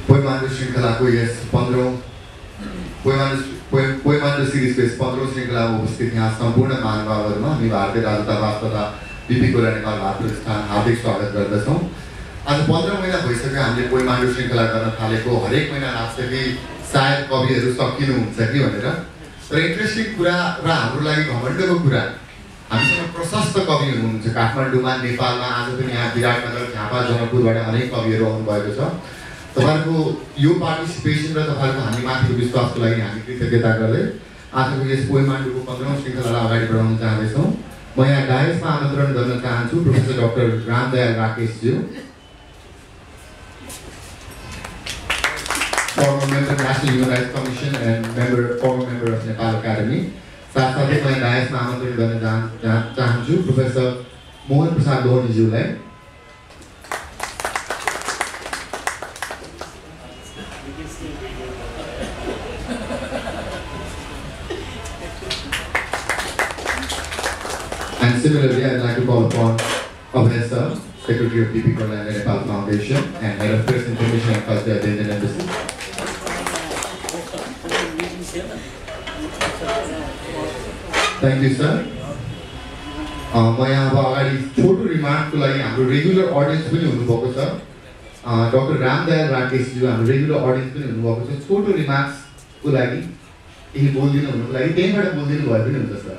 पोइमान्डो श्रृङ्खलाको यस 15औं पोइमान्डो सिरिजको यस 15औं श्रृङ्खलामा उपस्थित यहाँ सम्पूर्ण महानुभावहरूमा हामी भारतीय राजदूतावास तथा बिपी कोइरा नेपाल भारत प्रतिष्ठान हार्दिक स्वागत गर्दछौँ। आज 15 महिना भइसक्यो हामीले पोइमान्डो श्रृङ्खला गर्न थालेको। हरेक महिना लाग्छ कि सायद कविहरू सकिनुहुन्छ कि भनेर। तर इन्ट्रेस्टिङ कुरा र हाम्रो लागि घमण्डको कुरा, हामीसँग प्रशस्त कवि हुनुहुन्छ काठमाडौँमा, नेपालमा। आज पनि यहाँ विराटनगर, झापा, जनकपुरबाट अनेक कविहरू आउनुभएको छ। तपाईहरुको यो पार्टिसिपेसन र तपाईहरुको हामीमाथिको विश्वासको लागि हामी कृतज्ञता गर्दै आजको यस पोइमान्डोको 15औं श्रृङ्खलालाई अगाडि बढाउन चाहदैछौँ। म यहाँ डायसमा आमन्त्रण गर्न चाहन्छु प्रोफेसर डाक्टर रामदयाल राकेशज्यू, former member National Human Rights Commission and former member of Nepal Academy। साथसाथै म डायसमा आमन्त्रण गर्न चाहन्छु प्रोफेसर मोहन प्रसाद लोहनीज्यूलाई, and similarly I'd like to call upon Abhay sir, Secretary of BP Koiran Nepal Foundation and Head of Press Information and Culture at the Indian Embassy। Thank you sir। म यहाँ अब अगाडि छोटो रिमार्कको लागि हाम्रो रेगुलर अडियन्स पनि हुनुभएको छ। डाक्टर रामदयाल राकेशज्यू हाम्रो रेगुलर अडियन्स पनि हुनुभएको छ। छोटो रिमार्क्सको लागि केही बोलिदिनु हुनुको लागि त्यहीँबाट बोलिदिनु भए पनि हुन्छ सर।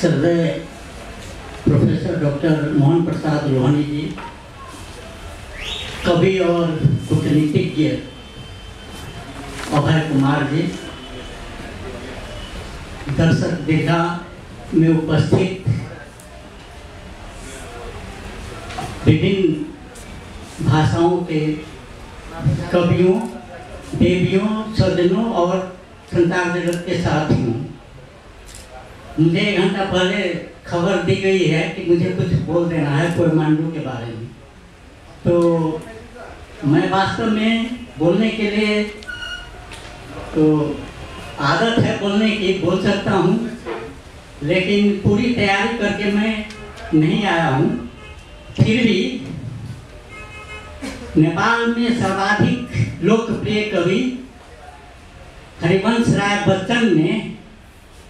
श्रद्धेय प्रोफेसर डॉक्टर मोहन प्रसाद लोहानी जी, कवि और कूटनीतिज्ञ अभय कुमार जी, दर्शक दीर्घा में उपस्थित विभिन्न भाषाओं के कवियों, देवियों, सज्जनों और संसार जगत के साथियों, मुझे 1 घंटा पहले खबर दी गई है कि मुझे कुछ बोल देना है पोइमांडो के बारे में। तो मैं वास्तव में बोलने के लिए तो आदत है बोलने की, बोल सकता हूँ, लेकिन पूरी तैयारी करके मैं नहीं आया हूँ। फिर भी नेपाल में सर्वाधिक लोकप्रिय कवि हरिवंश राय बच्चन ने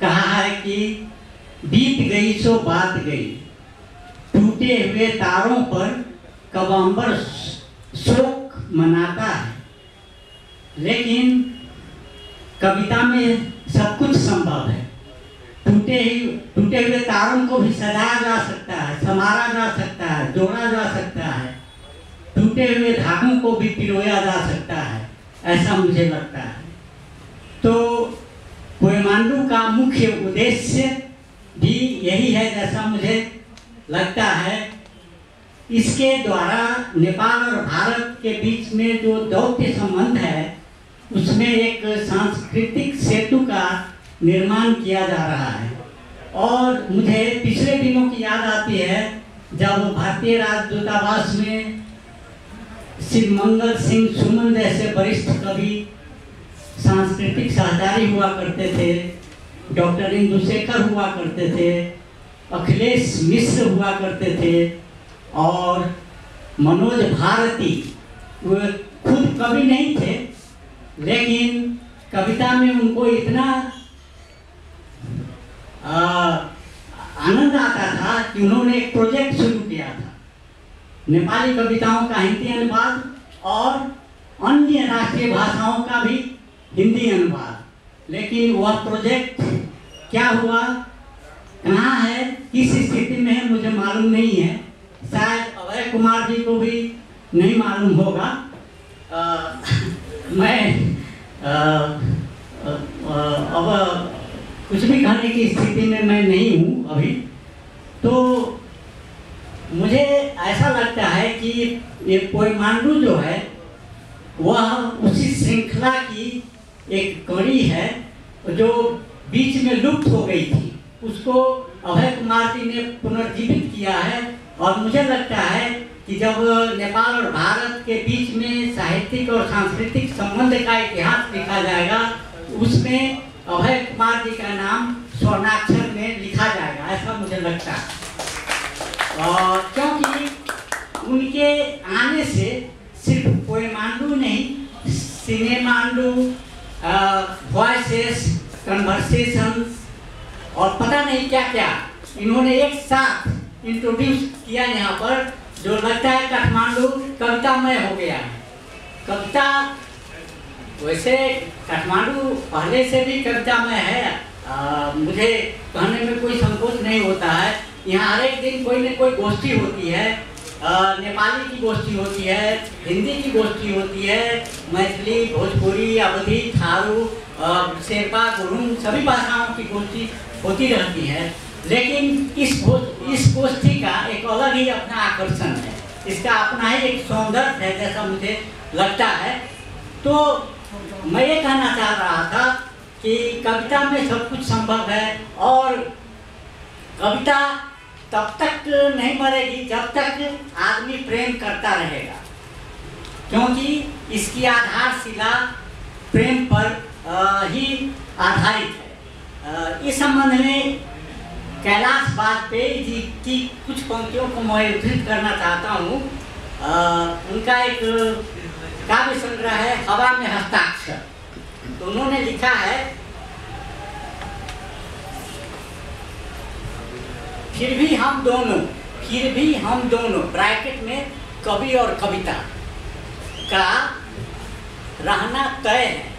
कहा है कि बीत गई सो बात गई, टूटे हुए तारों पर कबंबर शोक मनाता है। लेकिन कविता में सब कुछ संभव है। टूटे हुए तारों को भी सजाया जा सकता है, संवारा जा सकता है, जोड़ा जा सकता है, टूटे हुए धागों को भी पिरोया जा सकता है, ऐसा मुझे लगता है। तो पोइमांडो का मुख्य उद्देश्य भी यही है, जैसा मुझे लगता है। इसके द्वारा नेपाल और भारत के बीच में जो दौत्य संबंध है, उसमें एक सांस्कृतिक सेतु का निर्माण किया जा रहा है। और मुझे पिछले दिनों की याद आती है जब भारतीय राजदूतावास में श्री मंगल सिंह सुमन जैसे वरिष्ठ कवि, सांस्कृतिक सहकारी हुआ करते थे, डॉक्टर इंदुशेखर हुआ करते थे, अखिलेश मिश्र हुआ करते थे और मनोज भारती, वो खुद कवि नहीं थे, लेकिन कविता में उनको इतना आनंद आता था कि उन्होंने एक प्रोजेक्ट शुरू किया था, नेपाली कविताओं का हिंदी अनुवाद और अन्य राष्ट्रीय भाषाओं का भी हिंदी अनुवाद। लेकिन वह प्रोजेक्ट क्या हुआ, कहाँ है, किस स्थिति में है, मुझे मालूम नहीं है। शायद अभय कुमार जी को भी नहीं मालूम होगा। मैं अब कुछ भी कहने की स्थिति में मैं नहीं हूँ अभी। तो मुझे ऐसा लगता है कि ये पोइमांडो जो है वह उसी श्रृंखला की एक कड़ी है जो बीच में लुप्त हो गई थी। उसको अभय कुमार जी ने पुनर्जीवित किया है। और मुझे लगता है कि जब नेपाल और भारत के बीच में साहित्यिक और सांस्कृतिक संबंध का इतिहास लिखा जाएगा, उसमें अभय कुमार जी का नाम स्वर्णाक्षर में लिखा जाएगा, ऐसा मुझे लगता है। और क्योंकि उनके आने से सिर्फ पोएमांडू नहीं, सिनेमांडू, वॉइसेस, कन्वर्सेशंस और पता नहीं क्या क्या इन्होंने एक साथ इंट्रोड्यूस किया यहाँ पर, जो लगता है काठमांडू कवितामय हो गया है। कविता वैसे काठमांडू पहले से भी कवितामय है, मुझे कहने में कोई संकोच नहीं होता है। यहाँ हर एक दिन कोई न कोई गोष्ठी होती है, नेपाली की गोष्ठी होती है, हिंदी की गोष्ठी होती है, मैथिली, भोजपुरी, अवधी, थारू, शेरपा, गुरुंग सभी भाषाओं की गोष्ठी होती रहती है। लेकिन इस गोष्ठी का एक अलग ही अपना आकर्षण है, इसका अपना ही एक सौंदर्य है, जैसा मुझे लगता है। तो मैं ये कहना चाह रहा था कि कविता में सब कुछ संभव है और कविता तब तक नहीं मरेगी जब तक आदमी प्रेम करता रहेगा, क्योंकि इसकी आधारशिला प्रेम पर ही आधारित है। इस संबंध में कैलाश वाजपेयी जी की कुछ पंक्तियों को मैं उद्धृत करना चाहता हूँ। उनका एक काव्य संग्रह है हवा में हस्ताक्षर, तो उन्होंने लिखा है, फिर भी हम दोनों ब्रैकेट में कवि और कविता का रहना तय है।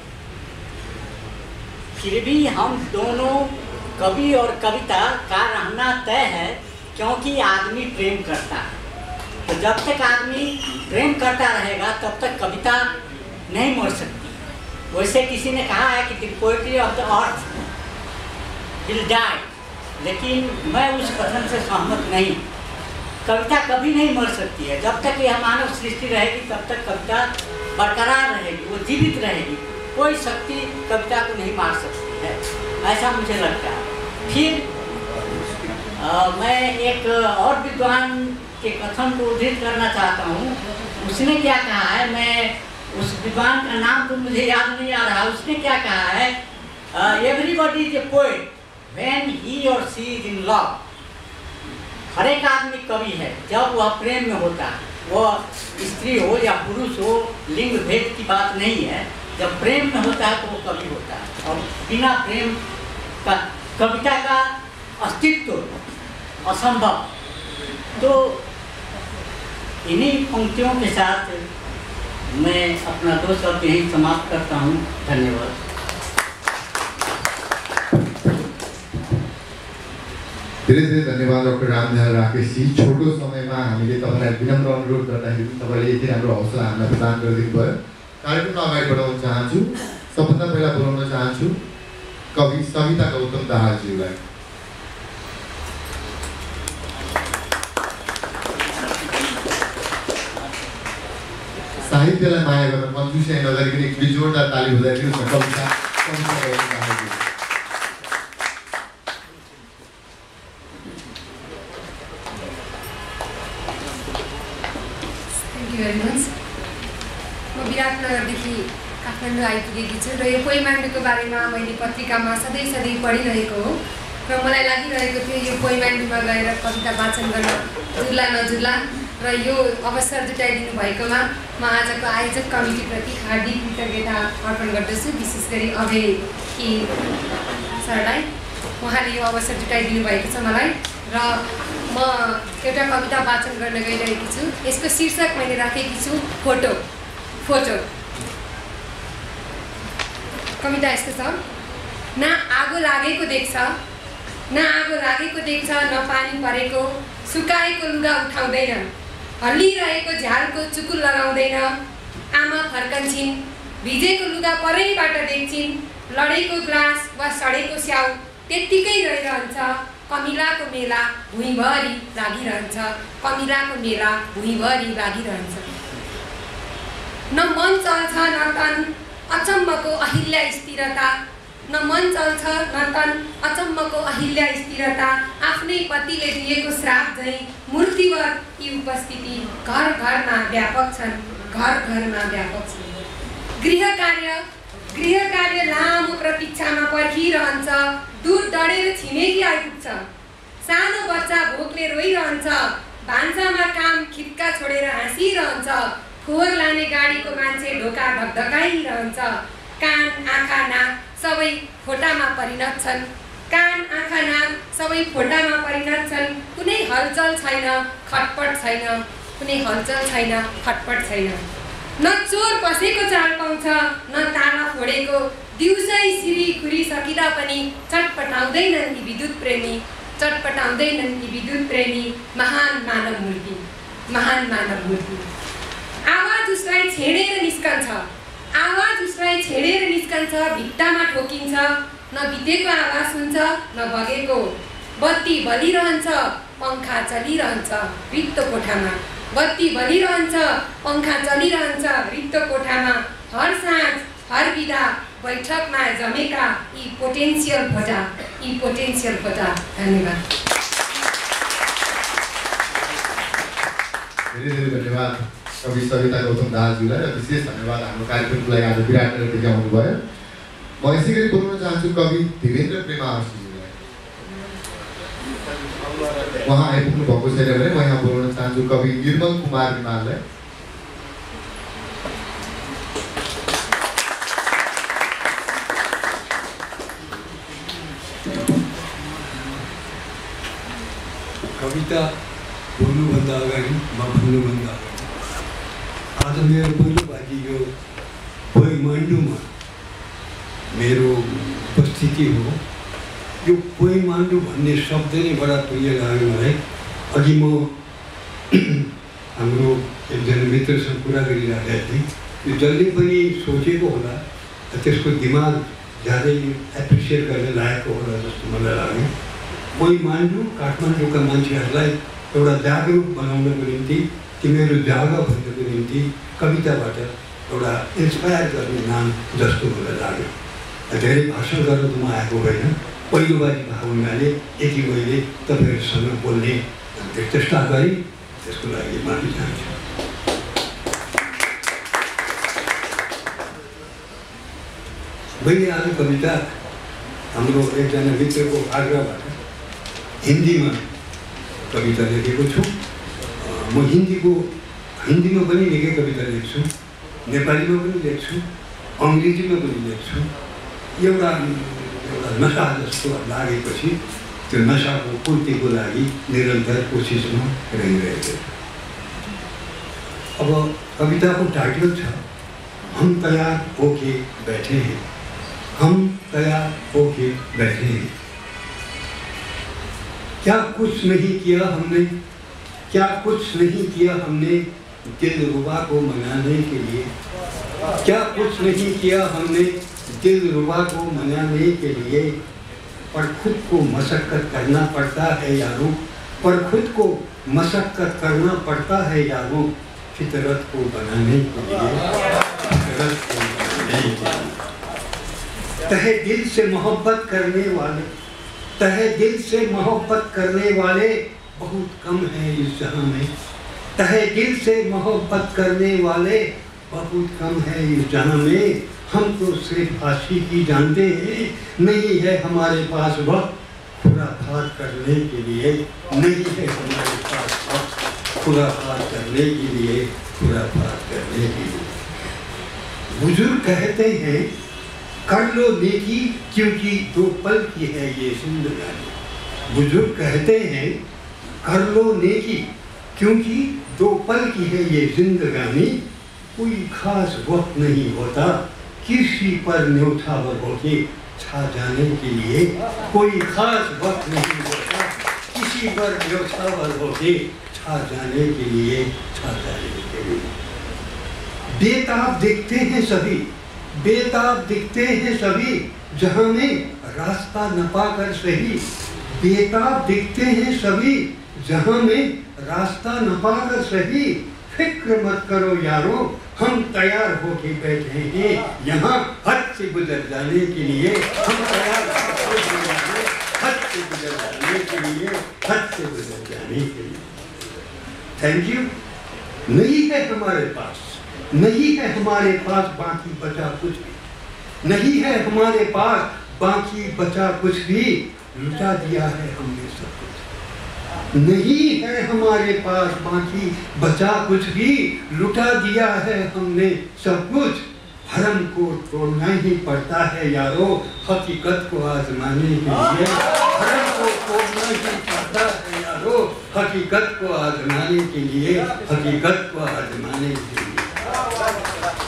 फिर भी हम दोनों कवि और कविता का रहना तय है, क्योंकि आदमी प्रेम करता है। तो जब तक आदमी प्रेम करता रहेगा तब तक कविता नहीं मर सकती। वैसे किसी ने कहा है कि the poetry of the earth will die, लेकिन मैं उस कथन से सहमत नहीं। कविता कभी नहीं मर सकती है, जब तक यह मानव सृष्टि रहेगी तब तक कविता बरकरार रहेगी, वो जीवित रहेगी। कोई शक्ति कविता को नहीं मार सकती है, ऐसा मुझे लगता है। फिर मैं एक और विद्वान के कथन को उद्धृत करना चाहता हूँ। उसने क्या कहा है, मैं उस विद्वान का नाम तो मुझे याद नहीं आ रहा, उसने क्या कहा है, everybody is a poet when he और सी इज इन लव। हर एक आदमी कवि है जब वह प्रेम में होता है, वह स्त्री हो या पुरुष हो, लिंग भेद की बात नहीं है। जब प्रेम में होता है तो वो कवि होता है, और बिना प्रेम का कविता का अस्तित्व असंभव। तो इन्हीं पंक्तियों के साथ मैं अपना 2 शब्द यहीं समाप्त करता हूँ। धन्यवाद। धेरै धेरै धन्यवाद डाक्टर रामदयाल राकेशजी। छोटो समयमा हामीले तपाईँलाई विनम्र अनुरोध गर्दाखेरि तपाईँले यति राम्रो हौसला हामीलाई प्रदान गरिदिनु भयो। कार्यक्रमलाई अगाडि बढाउन चाहन्छु। सबभन्दा पहिला बोलाउन चाहन्छु कवि सविता गौतम दाहालज्यूलाई। साहित्यलाई माया गर्न कन्जुसिया नगरिकन एक जोरदार ताली बजाइदिनुहोस् न कविता गौतम दाहालज्यू। म विराटनगरदेखि काठमाडौँ आइपुगेकी छु र यो पोइमान्डूको बारेमा मैले पत्रिकामा सधैँ पढिरहेको हो र मलाई लागिरहेको थियो यो पोइमान्डूमा गएर कविता वाचन गर्न जुर्ला नजुर्ला, र यो अवसर जुटाइदिनु भएकोमा म आजको आयोजक कमिटीप्रति हार्दिक कृतज्ञता अर्पण गर्दछु, विशेष गरी अभय कि सरलाई। उहाँले यो अवसर जुटाइदिनु भएको छ मलाई, र म एउटा कविता वाचन गर्न गइरहेकी छु। यसको शीर्षक मैले राखेकी छु फोटो। कविता यस्तो छ, न आगो लागेको देख्छ, न पानी परेको, सुकाएको लुगा उठाउँदैन, हल्लिरहेको झ्यालको चुकुल लगाउँदैन। आमा फर्कन्छन्, भिजेको लुगा परैबाट देख्छिन्, लडेको ग्लास वा सडेको स्याउ त्यत्तिकै रहिरहन्छ। कमिलाको मेला भुइँभरि लागिरहन्छ। न मन चल्छ न तन अचम्मको अहिल्या स्थिरता, आफू आफ्नै पतिले दिएको श्राप झैँ मूर्तिवर यी उपस्थिति घर घरमा व्यापक छन्, घर घरमा व्यापक छन्। गृह कार्य लामो प्रतीक्षामा पर्खिरहन्छ, दूध डढेर छिमेकी आइपुग्छ, सानो बच्चा भोकले रोइरहन्छ, भान्सामा काम खित्का छोडेर हाँसिरहन्छ, फोहोर लाने गाडीको मान्छे ढोका ढकढकाइरहन्छ, कान आँखा नाक सबै फोटामा परिणत छन्, कान आँखा नाक सबै फोटामा परिणत छन्, कुनै हलचल छैन, खटपट छैन, कुनै हलचल छैन, खटपट छैन। न चोर पसेको चाल पाउँछ, न ताला फोडेको, दिउँसै सिरी खुरी सकिँदा पनि चटपटाउँदैनन् यी विद्युत प्रेमी, चटपटाउँदैनन् यी विद्युत प्रेमी, महान मानव मूर्ति, महान मानव मूर्ति। आवाज उसलाई छेडेर निस्कन्छ, आवाज उसलाई छेडेर निस्कन्छ, भित्तामा ठोकिन्छ, न बितेको आवाज सुन्छ, न बगेको। बत्ती बलिरहन्छ, पंखा चलिरहन्छ, रित्तो कोठामा, बत्ती बलिरहन्छ, पंखा चलिरहन्छ, रित्तो कोठामा, हर साँझ हर बिदा बैठकमा जमेका यी पोटेन्सियल भोटा, यी पोटेन्सियल भोटा। धन्यवाद। धेरै धेरै धन्यवाद कवि सविता गौतम दाहालज्यूलाई, र विशेष धन्यवाद हाम्रो कार्यक्रमको लागि आज विराट गरेर आउनु भयो। म यसै गरी बोल्न चाहन्छु कवि देवेन्द्र प्रेमाज्यूलाई। उहाँ आइपुग्नु भएको छैन भने म यहाँ बोल्न चाहन्छु कवि निर्मल कुमार रिमाललाई। कविता बोल्नुभन्दा अगाडि म भन्नुभन्दा अगाडि आज मेरो पहिलो बाजी यो पोइमान्डुमा मेरो उपस्थिति हो। यो पोइमान्डु भन्ने शब्द नै बडा प्रिय लाग्यो मलाई। अघि म हाम्रो एकजना मित्रसँग कुरा गरिरहेको थिएँ, यो जसले पनि सोचेको होला त्यसको दिमाग ज्यादै एप्रिसिएट गर्न लागेको होला जस्तो मलाई लाग्यो। पोइमान्डु काठमाडौँका मान्छेहरूलाई एउटा जागरुक बनाउनको निम्ति, तिमीहरू जाग भन्नको निम्ति कविताबाट एउटा इन्सपायर गर्ने नाम जस्तो मलाई लाग्यो। धेरै भाषण गर्न त म आएको होइन, पहिलो बारी भएको हुनाले यति मैले तपाईँहरूसँग बोल्ने चेष्टा गरेँ, त्यसको लागि माफी चाहन्छु। मैले आज कविता हाम्रो एकजना मित्रको आग्रहबाट हिन्दीमा कविता लेखेको छु। म हिन्दीमा पनि निकै कविता लेख्छु, नेपालीमा पनि लेख्छु, अङ्ग्रेजीमा पनि लेख्छु। एउटा नशा जस्तो लागेपछि त्यो नशाको पूर्तिको लागि निरन्तर कोसिसमा रहिरहेको छु। अब कविताको टाइटल छ हम तैयार होके बैठे हैं, हम तैयार होके बैठे हैं। क्या कुछ नहीं किया हमने, क्या कुछ नहीं किया हमने दिलरुबा को मनाने के लिए, क्या कुछ नहीं किया हमने दिलरुबा को मनाने के लिए। पर खुद को मशक्कत करना पड़ता है यारों, पर खुद को मशक्कत करना पड़ता है यारों, फितरत को बनाने के लिए, फितरत को बनाने के लिए। तहे दिल से मोहब्बत करने वाले, तहे दिल से मोहब्बत करने वाले बहुत कम है इस जहां में, तहे दिल से मोहब्बत करने वाले बहुत कम है इस जहां में। हम तो सिर्फ आशिकी जानते हैं, नहीं है हमारे पास वक्त खुराफात करने के लिए, नहीं है हमारे पास वक्त खुराफात करने के लिए, खुराफात करने के लिए। बुजुर्ग कहते हैं कर लो नेकी क्योंकि दो पल की है ये जिंदगानी। बुजुर्ग कहते हैं कर लो नेकी क्योंकि दो पल की है ये जिंदगानी। कोई खास वक्त नहीं होता किसी पर न्योछावर होके छा जाने के लिए, कोई खास वक्त नहीं होता किसी पर न्योछावर होके छा जाने के लिए, छा जाने के लिए। बेताब दिखते हैं सभी, बेताब दिखते हैं सभी, जहां में रास्ता न पाकर सही। बेताब दिखते हैं सभी, जहां में रास्ता न पाकर सही। फिक्र मत करो यारो, हम तैयार होके बैठे हैं यहाँ हद से गुजर जाने के लिए। हम तैयार होके हद से गुजर जाने के लिए, हद से गुजर जाने के लिए। Thank you. नहीं है हमारे पास, नहीं है हमारे पास बाकी बचा कुछ भी, नहीं है हमारे पास बाकी बचा कुछ भी, लुटा दिया है हमने सब कुछ। नहीं है हमारे पास बाकी बचा कुछ भी, लुटा दिया है हमने सब कुछ। भरम को तोड़ना ही पड़ता है यारो, हकीकत को आजमाने के लिए। भरम को तोड़ना ही पड़ता है यारो, हकीकत को आजमाने के लिए, हकीकत को आजमाने के लिए।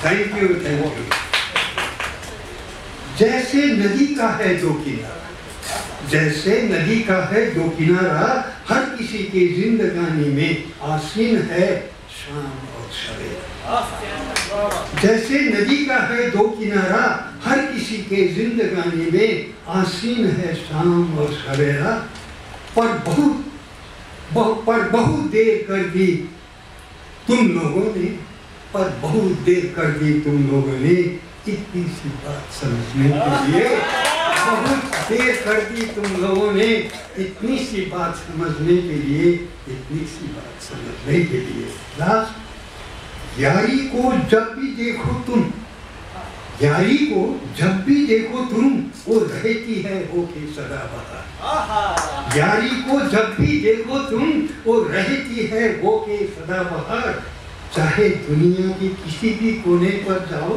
Thank you, thank you. जैसे नदी का है दो किनारा, जैसे नदी का है दो किनारा, हर किसी की जिंदगानी में आसीन है शाम और सवेरा। जैसे नदी का है दो किनारा, हर किसी के जिंदगानी में आसीन है शाम और सवेरा। पर बहुत देर कर दी तुम लोगों ने, पर बहुत देर कर दी तुम लोगों ने इतनी सी बात समझने के लिए। बहुत देर कर दी तुम लोगों ने इतनी सी बात समझने के लिए, इतनी सी बात समझने के लिए। लास्ट, यारी को जब भी देखो तुम, यारी को जब भी देखो तुम, वो रहती है होके सदाबहार। यारी को जब भी देखो तुम, वो रहती है होके सदाबहार। चाहे दुनिया के किसी भी कोने पर जाओ,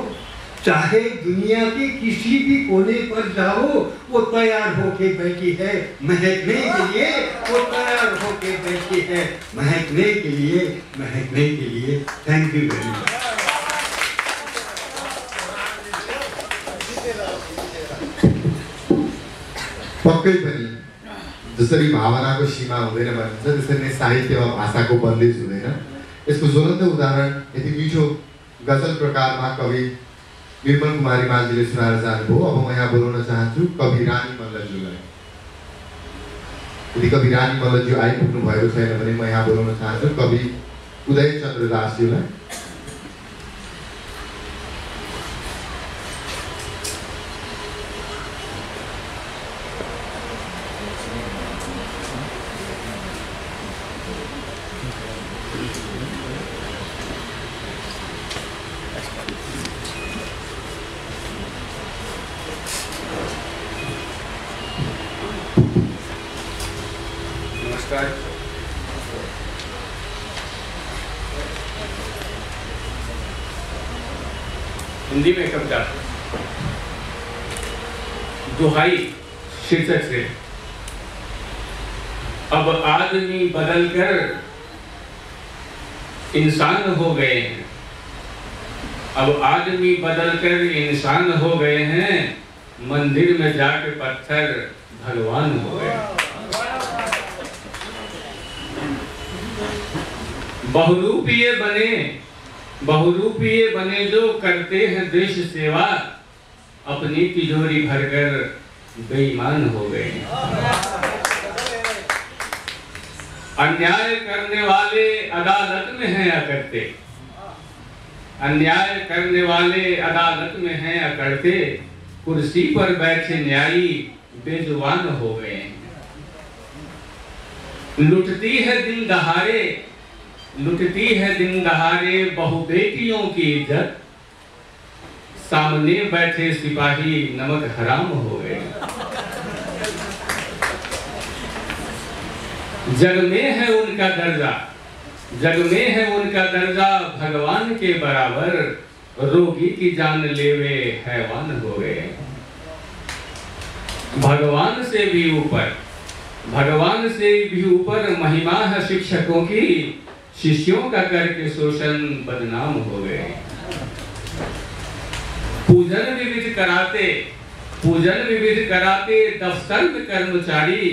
चाहे दुनिया के किसी भी कोने पर जाओ, वो तैयार होके बैठी है महकने के लिए। वो तैयार होके बैठी है महकने के लिए, महकने के लिए। Thank you very much. पक्कै पनि जसरी भावनाको सीमा हुँदैन भनिन्छ, त्यसरी नै साहित्य वा भाषाको बन्देज हुँदैन। यसको ज्वलन्त उदाहरण यति मिठो गजल प्रकारमा कवि निर्मल कुमारी माझीले सुनाएर जानुभयो। अब म यहाँ बोलाउन चाहन्छु कवि रानी मल्लज्यूलाई। यदि कवि रानी मल्लज्यू आइपुग्नु भएको छैन भने म यहाँ बोलाउन चाहन्छु कवि उदय चन्द्र दासज्यूलाई। हिंदी में कविता दुहाई शीर्षक से। अब आदमी बदलकर इंसान हो गए हैं, अब आदमी बदलकर इंसान हो गए हैं, मंदिर में जाके पत्थर भगवान हो गए। बहुरूपीय बने, बहुरूपीय बने जो करते हैं देश सेवा, अपनी तिजोरी भरकर बेईमान हो गए। अन्याय करने वाले अदालत में हैं अकड़ते, अन्याय करने वाले अदालत में हैं अकड़ते, कुर्सी पर बैठे न्यायी बेजुबान हो गए। लुटती है दिन दहाड़े, लुटती है दिन दहाड़े बहु बेटियों की इज्जत, सामने बैठे सिपाही नमक हराम हो गए। जग में है उनका दर्जा, जग में है उनका दर्जा भगवान के बराबर, रोगी की जान लेवे हैवान हो गए। भगवान से भी ऊपर, भगवान से भी ऊपर महिमा है शिक्षकों की, शिष्यों का करके शोषण बदनाम हो गए। पूजन विविध कराते, पूजन विविध कराते दफ्तर में कर्मचारी,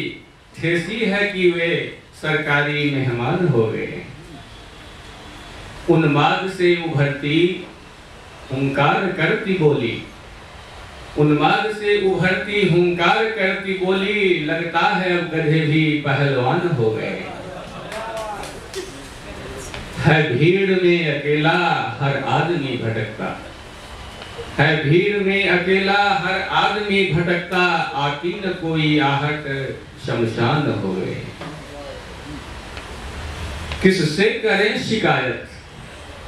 ठेसी है कि वे सरकारी मेहमान हो गए। उन्माद से उभरती हुंकार करती बोली, उन्माद से उभरती हुंकार करती बोली, लगता है अब गधे भी पहलवान हो गए। है भीड़ में अकेला हर आदमी भटकता, है भीड़ में अकेला हर आदमी भटकता, आती न कोई आहट शमशान हो गए। किससे करें शिकायत,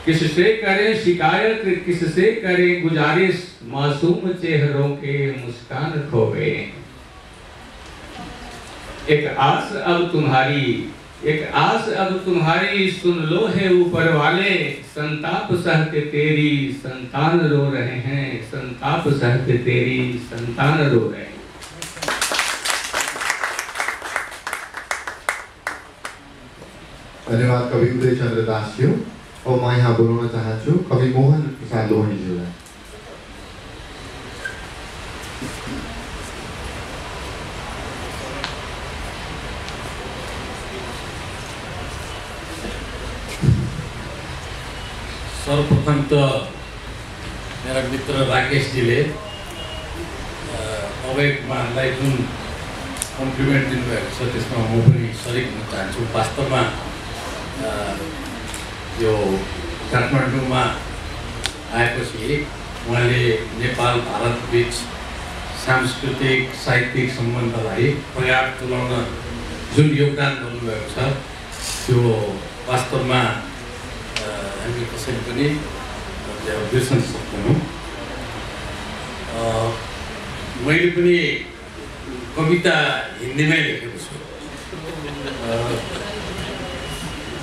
किससे करें शिकायत, किससे करें गुजारिश, मासूम चेहरों के मुस्कान खो गए। एक आस अब तुम्हारी, एक आस अब तुम्हारी, सुन लो है ऊपर वाले, संताप सहते तेरी संतान रो रहे हैं, संताप सहते तेरी संतान रो रहे हैं। धन्यवाद कवि उदय चन्द्र दासज्यू। और म यहाँ बोलाउन चाहन्छु कवि मोहन प्रसाद लोहनीज्यूलाई। सर्वप्रथम त मेरा मित्र राकेशजीले अवयवलाई जुन कम्प्लिमेन्ट दिनुभएको छ त्यसमा म पनि सरिक हुन चाहन्छु। वास्तवमा यो काठमाडौँमा आएपछि उहाँले नेपाल भारत बीच सांस्कृतिक साहित्यिक सम्बन्धलाई प्रगाढ तुल्याउन जुन योगदान गर्नुभएको छ त्यो वास्तवमा हामी कसैले पनि बिर्सन सक्दैनौँ। मैले पनि कविता हिन्दीमै लेखेको छु।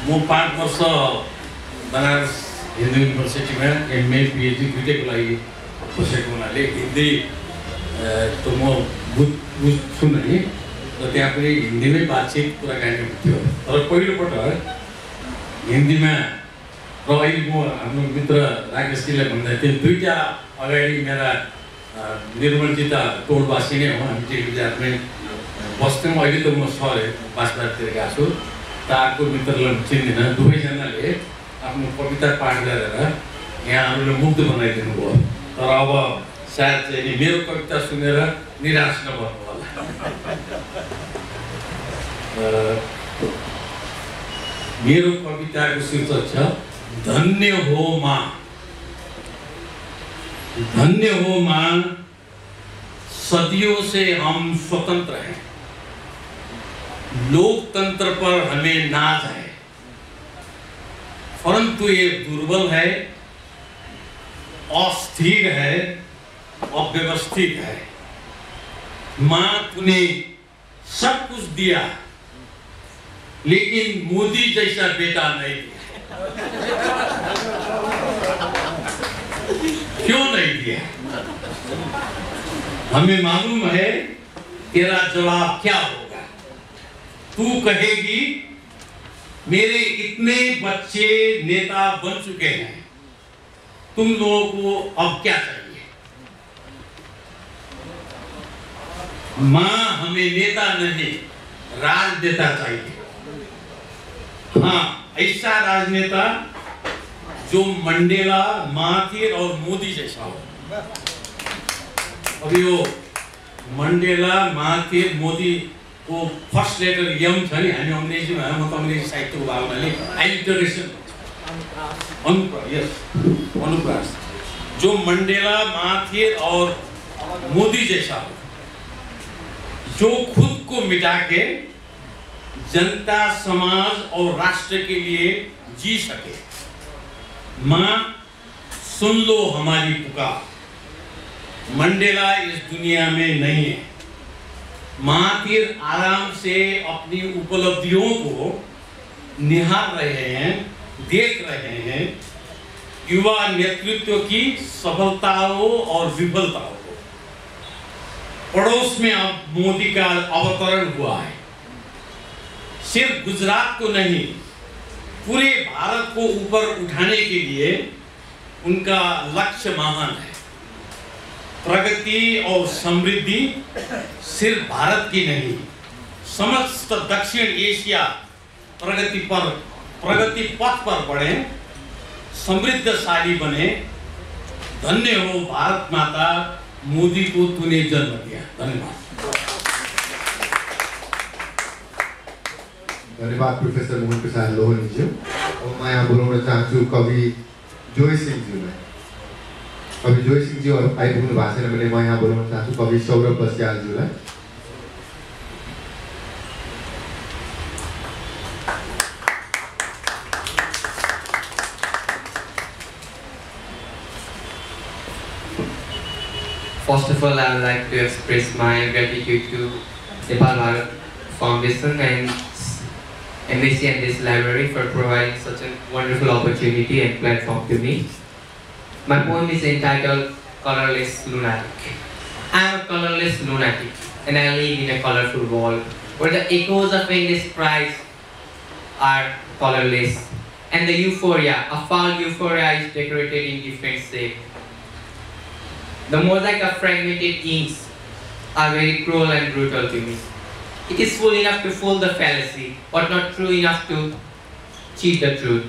म 5 वर्ष बनारस हिन्दू युनिभर्सिटीमा एमए पिएचडी दुईटैको लागि बसेको हुनाले हिन्दी त म बुझ्छु नै, र त्यहाँ पनि हिन्दीमै बातचित कुराकानी हुन्थ्यो। तर पहिलोपटक हिन्दीमा, र अहिले म हाम्रो मित्र राकेशजीलाई भन्दा त्यो दुईवटा अगाडि मेरा निर्मलजी त टोलवासी नै हो, हामी टेलिभिजनमै बस्थ्यौँ। अहिले त म सहर बासबारतिर गएको छु, त अर्को मित्रलाई चिन्दिनँ। दुवैजनाले आफ्नो कविता पाठ गरेर यहाँहरूलाई मुग्ध बनाइदिनु भयो। तर अब सायद चाहिँ मेरो कविता सुनेर निराश नभर्नु होला। मेरो कविताको शीर्षक छ धन्य हो माँ। धन्य हो माँ, सदियों से हम स्वतंत्र हैं, लोकतंत्र पर हमें नाज है, परंतु ये दुर्बल है, अस्थिर है, अव्यवस्थित है। माँ तूने सब कुछ दिया, लेकिन मोदी जैसा बेटा नहीं दिया। क्यों नहीं दिया? हमें मालूम है तेरा जवाब क्या होगा। तू कहेगी मेरे इतने बच्चे नेता बन चुके हैं, तुम लोगों को अब क्या चाहिए? मां हमें नेता नहीं राजनेता चाहिए। हाँ, ऐसा राजनेता जो मंडेला, महाथीर और मोदी जैसा हो। अब यो मंडेला, महाथीर, मोदी को फर्स्ट लेटर यम छ नि, हामी अंग्रेजीमा, म त अंग्रेजी साहित्यको भावनाले आइलिटरेसन अनुप्रास, जो मंडेला, महाथीर और मोदी जैसा हो, जो खुद को मिटा के जनता, समाज और राष्ट्र के लिए जी सके। माँ सुन लो हमारी पुकार, मंडेला इस दुनिया में नहीं है। महाथीर आराम से अपनी उपलब्धियों को निहार रहे हैं, देख रहे हैं, युवा नेतृत्व की सफलताओं और विफलताओं को। पड़ोस में अब मोदी का अवतरण हुआ है। सिर्फ गुजरात को नहीं, पूरे भारत को ऊपर उठाने के लिए उनका लक्ष्य महान है। प्रगति और समृद्धि सिर्फ भारत की नहीं, समस्त दक्षिण एशिया प्रगति पथ पर बढ़े, समृद्धशाली बने। धन्य हो भारत माता, मोदी को तूने जन्म दिया। धन्यवाद। धन्यवाद प्रोफेसर मोहन प्रसाद लोहनीज्यू। और मैं यहाँ बोलाउन चाहन्छु कवि जोय सिंहज्यूलाई। कवि जोय सिंहजी आइपुग्नु भएको छैन भने म यहाँ बोलाउन चाहन्छु कवि Saurabh बस्यालज्यूलाई। First of all, I would like to express my gratitude to Nepal Bharat Foundation and MSC and this library for providing such a wonderful opportunity and platform to me. My poem is entitled Colorless Lunatic. I am a colorless lunatic and I live in a colorful world where the echoes of endless cries are colorless and the euphoria, a foul euphoria, is decorated in different shapes. The mosaic of fragmented inks are very cruel and brutal to me. It is full enough to fool the fallacy, but not true enough to cheat the truth.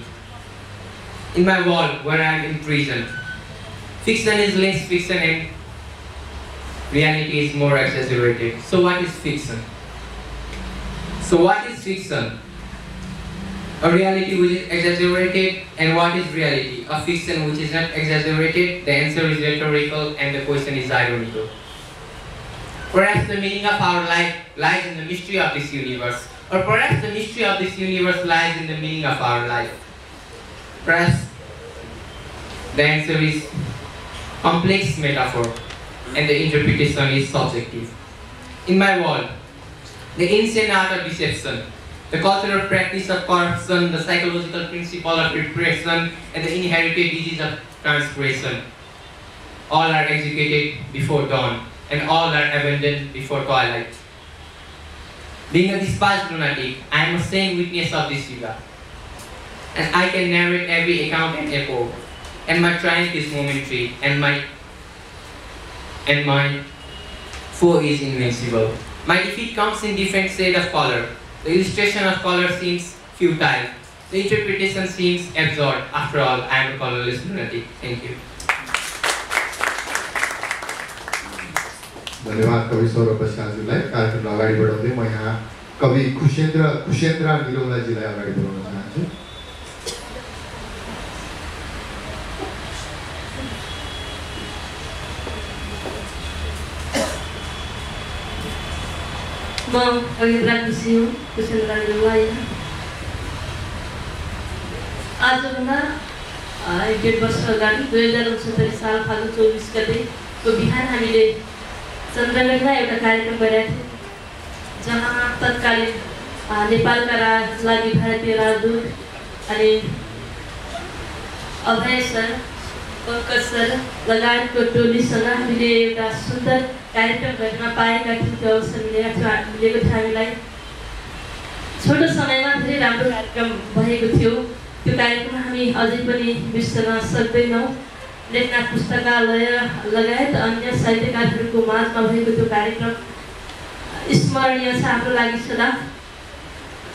In my world where I am imprisoned, fiction is less fiction and reality is more exaggerated. So what is fiction? A reality which is exaggerated, and what is reality? A fiction which is not exaggerated. The answer is rhetorical and the question is ironical. Perhaps the meaning of our life lies in the mystery of this universe, or perhaps the mystery of this universe lies in the meaning of our life. Perhaps the answer is complex metaphor and the interpretation is subjective. In my world, the ancient art of deception, the cultural practice of corruption, the psychological principle of repression, and the inherited disease of transgression, all are executed before dawn, and all are abandoned before twilight. Being a despised lunatic, I am a sane witness of this yuga, and I can narrate every account and epoch, and my triumph is momentary, and my foe is invincible. My defeat comes in different shades of color. The illustration of color seems futile. The interpretation seems absurd. After all, I am a colorless lunatic. Thank you. धन्यवाद कवि सौरभ बस्यालज्यूलाई। कार्यक्रमलाई अगाडि बढाउँदै म यहाँ कवि खुशेन्द्र निरौलाजीलाई अगाडि बढाउन चाहन्छु। म अभिनेता खुसी हुँ खुशेन्द्र निरौला। आजभन्दा 1.5 वर्ष अगाडि 2069 साल फागुन 24 गतेको बिहान हामीले चन्द्रमेघमा एउटा कार्यक्रम गरेका थियौँ जहाँ तत्कालीन नेपालका लागि भारतीय राजदूत अनि अभय सर पंकज सर लगायतको टोलीसँग हामीले एउटा सुन्दर कार्यक्रम गर्न पाएका थियौँ। त्यो अवसर मिलेको थियो हामीलाई। छोटो समयमा धेरै राम्रो कार्यक्रम भएको थियो। त्यो कार्यक्रम हामी अझै पनि बिर्सन सक्दैनौँ। लेखनाथ पुस्तकालय लगायत अन्य साहित्यकारहरूको माझमा भएको त्यो कार्यक्रम स्मरणीय छ हाम्रो लागि सदा।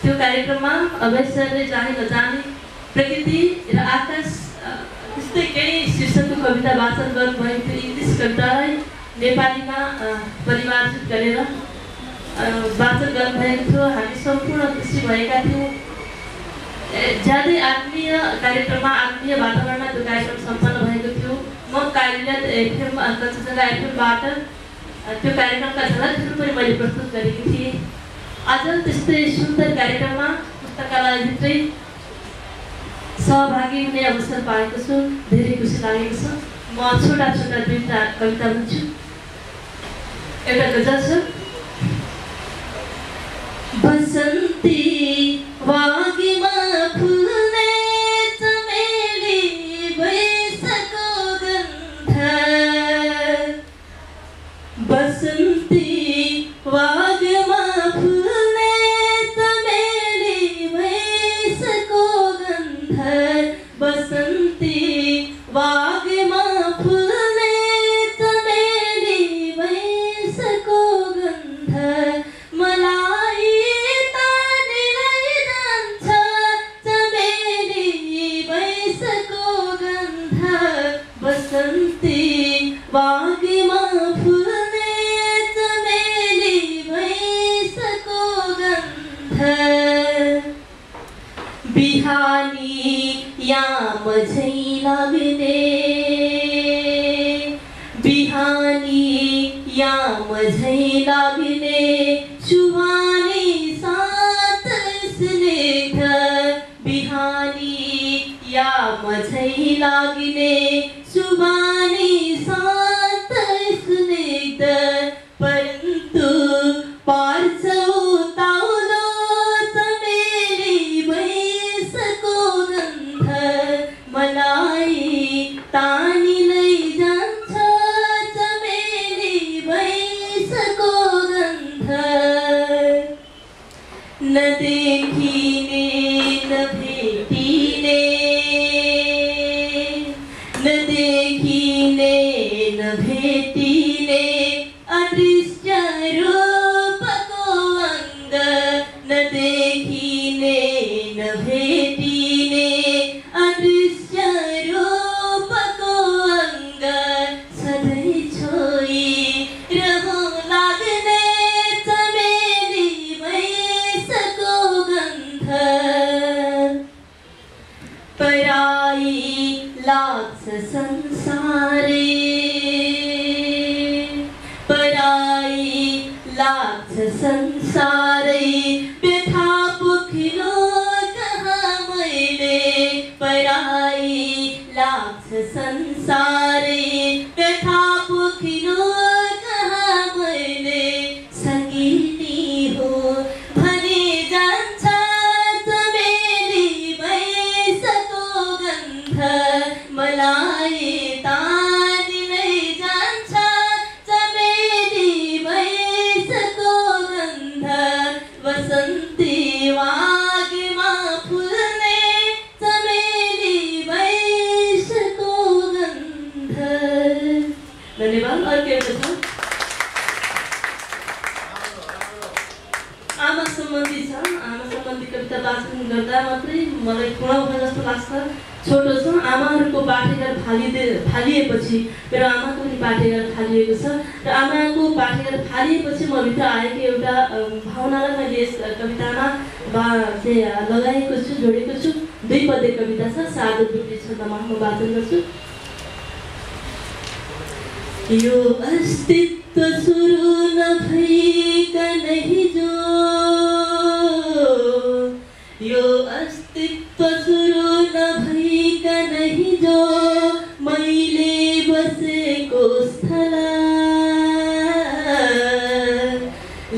त्यो कार्यक्रममा अभय सरले जाने नजाने प्रकृति र आकाश त्यस्तै केही शीर्षकको कविता वाचन गर्नुभएको थियो। इङ्ग्लिस कवितालाई नेपालीमा परिमार्जित गरेर वाचन गर्नुभएको थियो। हामी सम्पूर्ण खुसी भएका थियौँ। ज्यादै आत्मीय कार्यक्रममा आत्मीय वातावरणमा त्यो कार्यक्रम सम्पन्न भएको थियो। म कार्यरत एफएम कञ्चनजङ्घा एफएमबाट त्यो कार्यक्रमका झलकहरू पनि मैले प्रस्तुत गरेकी थिएँ। आज त्यस्तै सुन्दर कार्यक्रममा पुस्तकालयभित्रै सहभागी हुने अवसर पाएको छु। धेरै खुसी लागेको छ। म छोटा दुईटा कविता भन्छु। एउटा गजल छ। बसन्ती वागीमा फुल्ने चमेली वैशाखको गन्ध, बसन्ती वागीमा फुल्ने चमेली वैशाखको गन्ध, बसन्ती वागीमा फुल्ने चमेली वैशाखको गन्ध, मलाई वागीमा फुल्ने चमेली वैशाखको गन्ध, बिहानी याम झैँ लाग्ने बिहानी याम झै लाग्ने सुहानी सात स्निग्ध बिहानी याम झै लाग्ने सुहानी सात स्निग्ध परन्तु पार्छौ ताउलो चमेली भैँसको गन्ध मलाई तानी लैजान्छ चमेली भैँसको गन्ध नदेखिने नभेटिने नदेखिने नभेटिने अदृश्य रूपको अङ्ग नदेखिने नभेटिने अदृश्य रूपको अङ्ग सधैँ छोइरहँ लाग्ने चमेली भैँसको गन्ध पराई लाग्छ संसारै पराई लाग्छ संसारै व्यथा पोखिलो कहाँ मैले पराई लाग्छ संसारै व्यथा पोखिलो कहाँ मैले सकिनी हो भने जान्छ चमेली भैँसको गन्ध मलाई तानी लैजान्छ चमेली भैँसको गन्ध वसन्ती वागमा फुल्ने चमेली भैँसको गन्ध। धन्यवाद। अर्को एउटा छ आमा सम्बन्धी छ। आमा सम्बन्धी कविता वाचन गर्दा मात्रै मलाई खुवा उठ्न जस्तो लाग्छ। छोटो छ। आमाहरूको पाठेघर फालिएपछि मेरो आमाको पनि पाठेघर फालिएको छ र आमाको पाठेघर फालिएपछि म भित्र आएको एउटा भावनालाई मैले यस कवितामा लगाएको छु, जोडेको छु। 2 पद्य कविता छ। साधु दुर्बी छन्दमा म वाचन गर्छु। यो अस्तित्व सुरु नभइकन हिजो यो अस्तित्व सुरु नभइकन हिजो मैले बसेको स्थल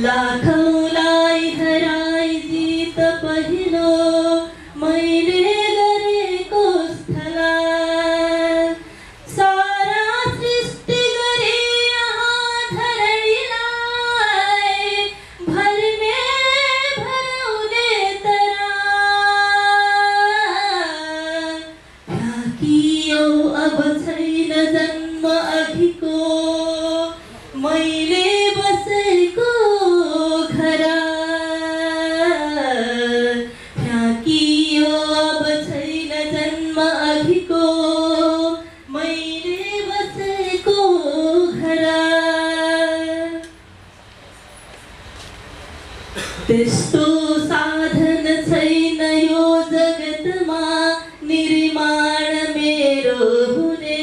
लाखौँलाई हराई जित पहिलो मैले गरेको स्थल सारा सृष्टि गरी यहाँ धरणीलाई भर्ने भराउने तरा फ्याँकियो अब छैन जन्म अघिको मैले बसेको घर फ्याँकियो अब छैन जन्म अघिको मैले बसेको घर त्यस्तो साधन छैन यो जगतमा निर्माण मेरो हुने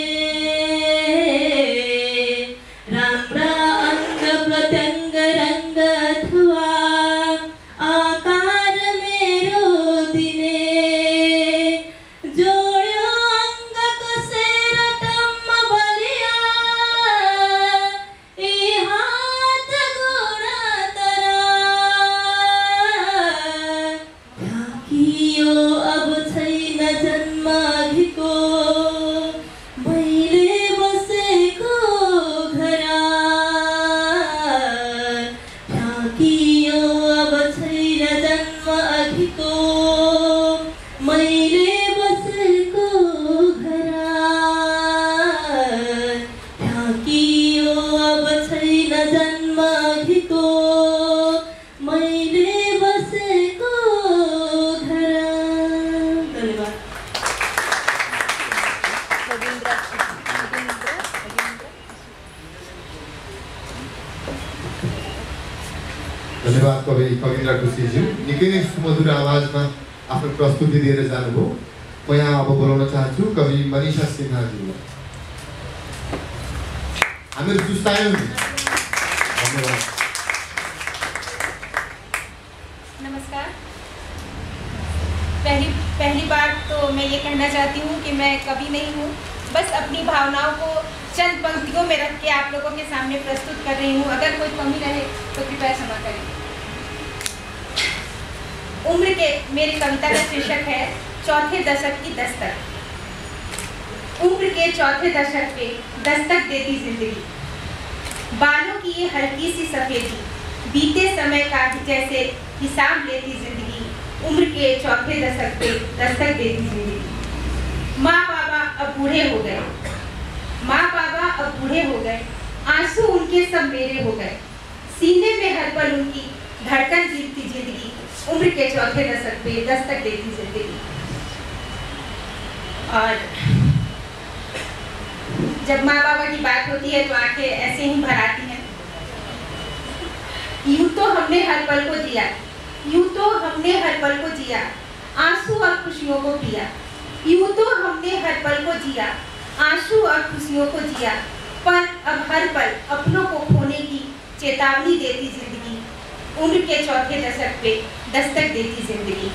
राम्रा अङ्ग प्रत्यङ्ग रङ्ग अथवा आकार मेरो दिने जोड्यो अङ्ग कसेर टम्म बलिया यी हात गोडा तरा फ्याँकियो अब छैन जन्म अघिको मैले बसेको घर फ्याँकियो अब छैन जन्म अघिको मैले बसेको घर फ्याँकियो अब छैन जन्म अघिको मैले बसेको घर। धन्यवाद। धन्यवाद कवि कविन्द्र खुसीज्यू। निकै नै सुमधुर आवाजमा आफ्नो प्रस्तुति दिएर जानुभयो। म यहाँ अब बोलाउन चाहन्छु कवि मनिषा सिन्हाज्यूलाई। हामीहरू सुस्तायौँ नि। धन्यवाद। नमस्कार। पहली बात तो मैं ये कहना चाहती हूँ कि मैं कवि नहीं हूँ, बस अपनी भावनाओं को चंद पंक्तियों में रख के आप लोगों के सामने प्रस्तुत कर रही हूँ। अगर कोई कमी रहे तो कृपया क्षमा करें। उम्र के मेरी कविता का शीर्षक है चौथे दशक की दस्तक। उम्र के चौथे दशक पे दस्तक देती जिंदगी, बालों की ये हल्की सी सफेदी, बीते समय का जैसे हिसाब लेती जिंदगी। उम्र के चौथे दशक पे दस्तक देती जिंदगी। माँ बाबा अब बूढ़े हो गए, माँ बाबा अब बूढ़े हो गए, आंसू उनके सब मेरे हो गए, सीने में हर पल उनकी धड़कन जीतती जिंदगी। उम्र के चौथे दशक पे दस्तक देती जिंदगी। और जब माँ बाबा की बात होती है तो आंखें ऐसे ही भर आती हैं। यूं तो हमने हर पल को जिया, यूं तो हमने हर पल को जिया, आंसू और खुशियों को पिया। यूं तो हमने हर पल को जिया, आंसू और खुशियों को जिया, पर अब हर पल अपनों को खोने की चेतावनी देती जिंदगी। उम्र के चौथे दशक पे दस्तक देती जिंदगी।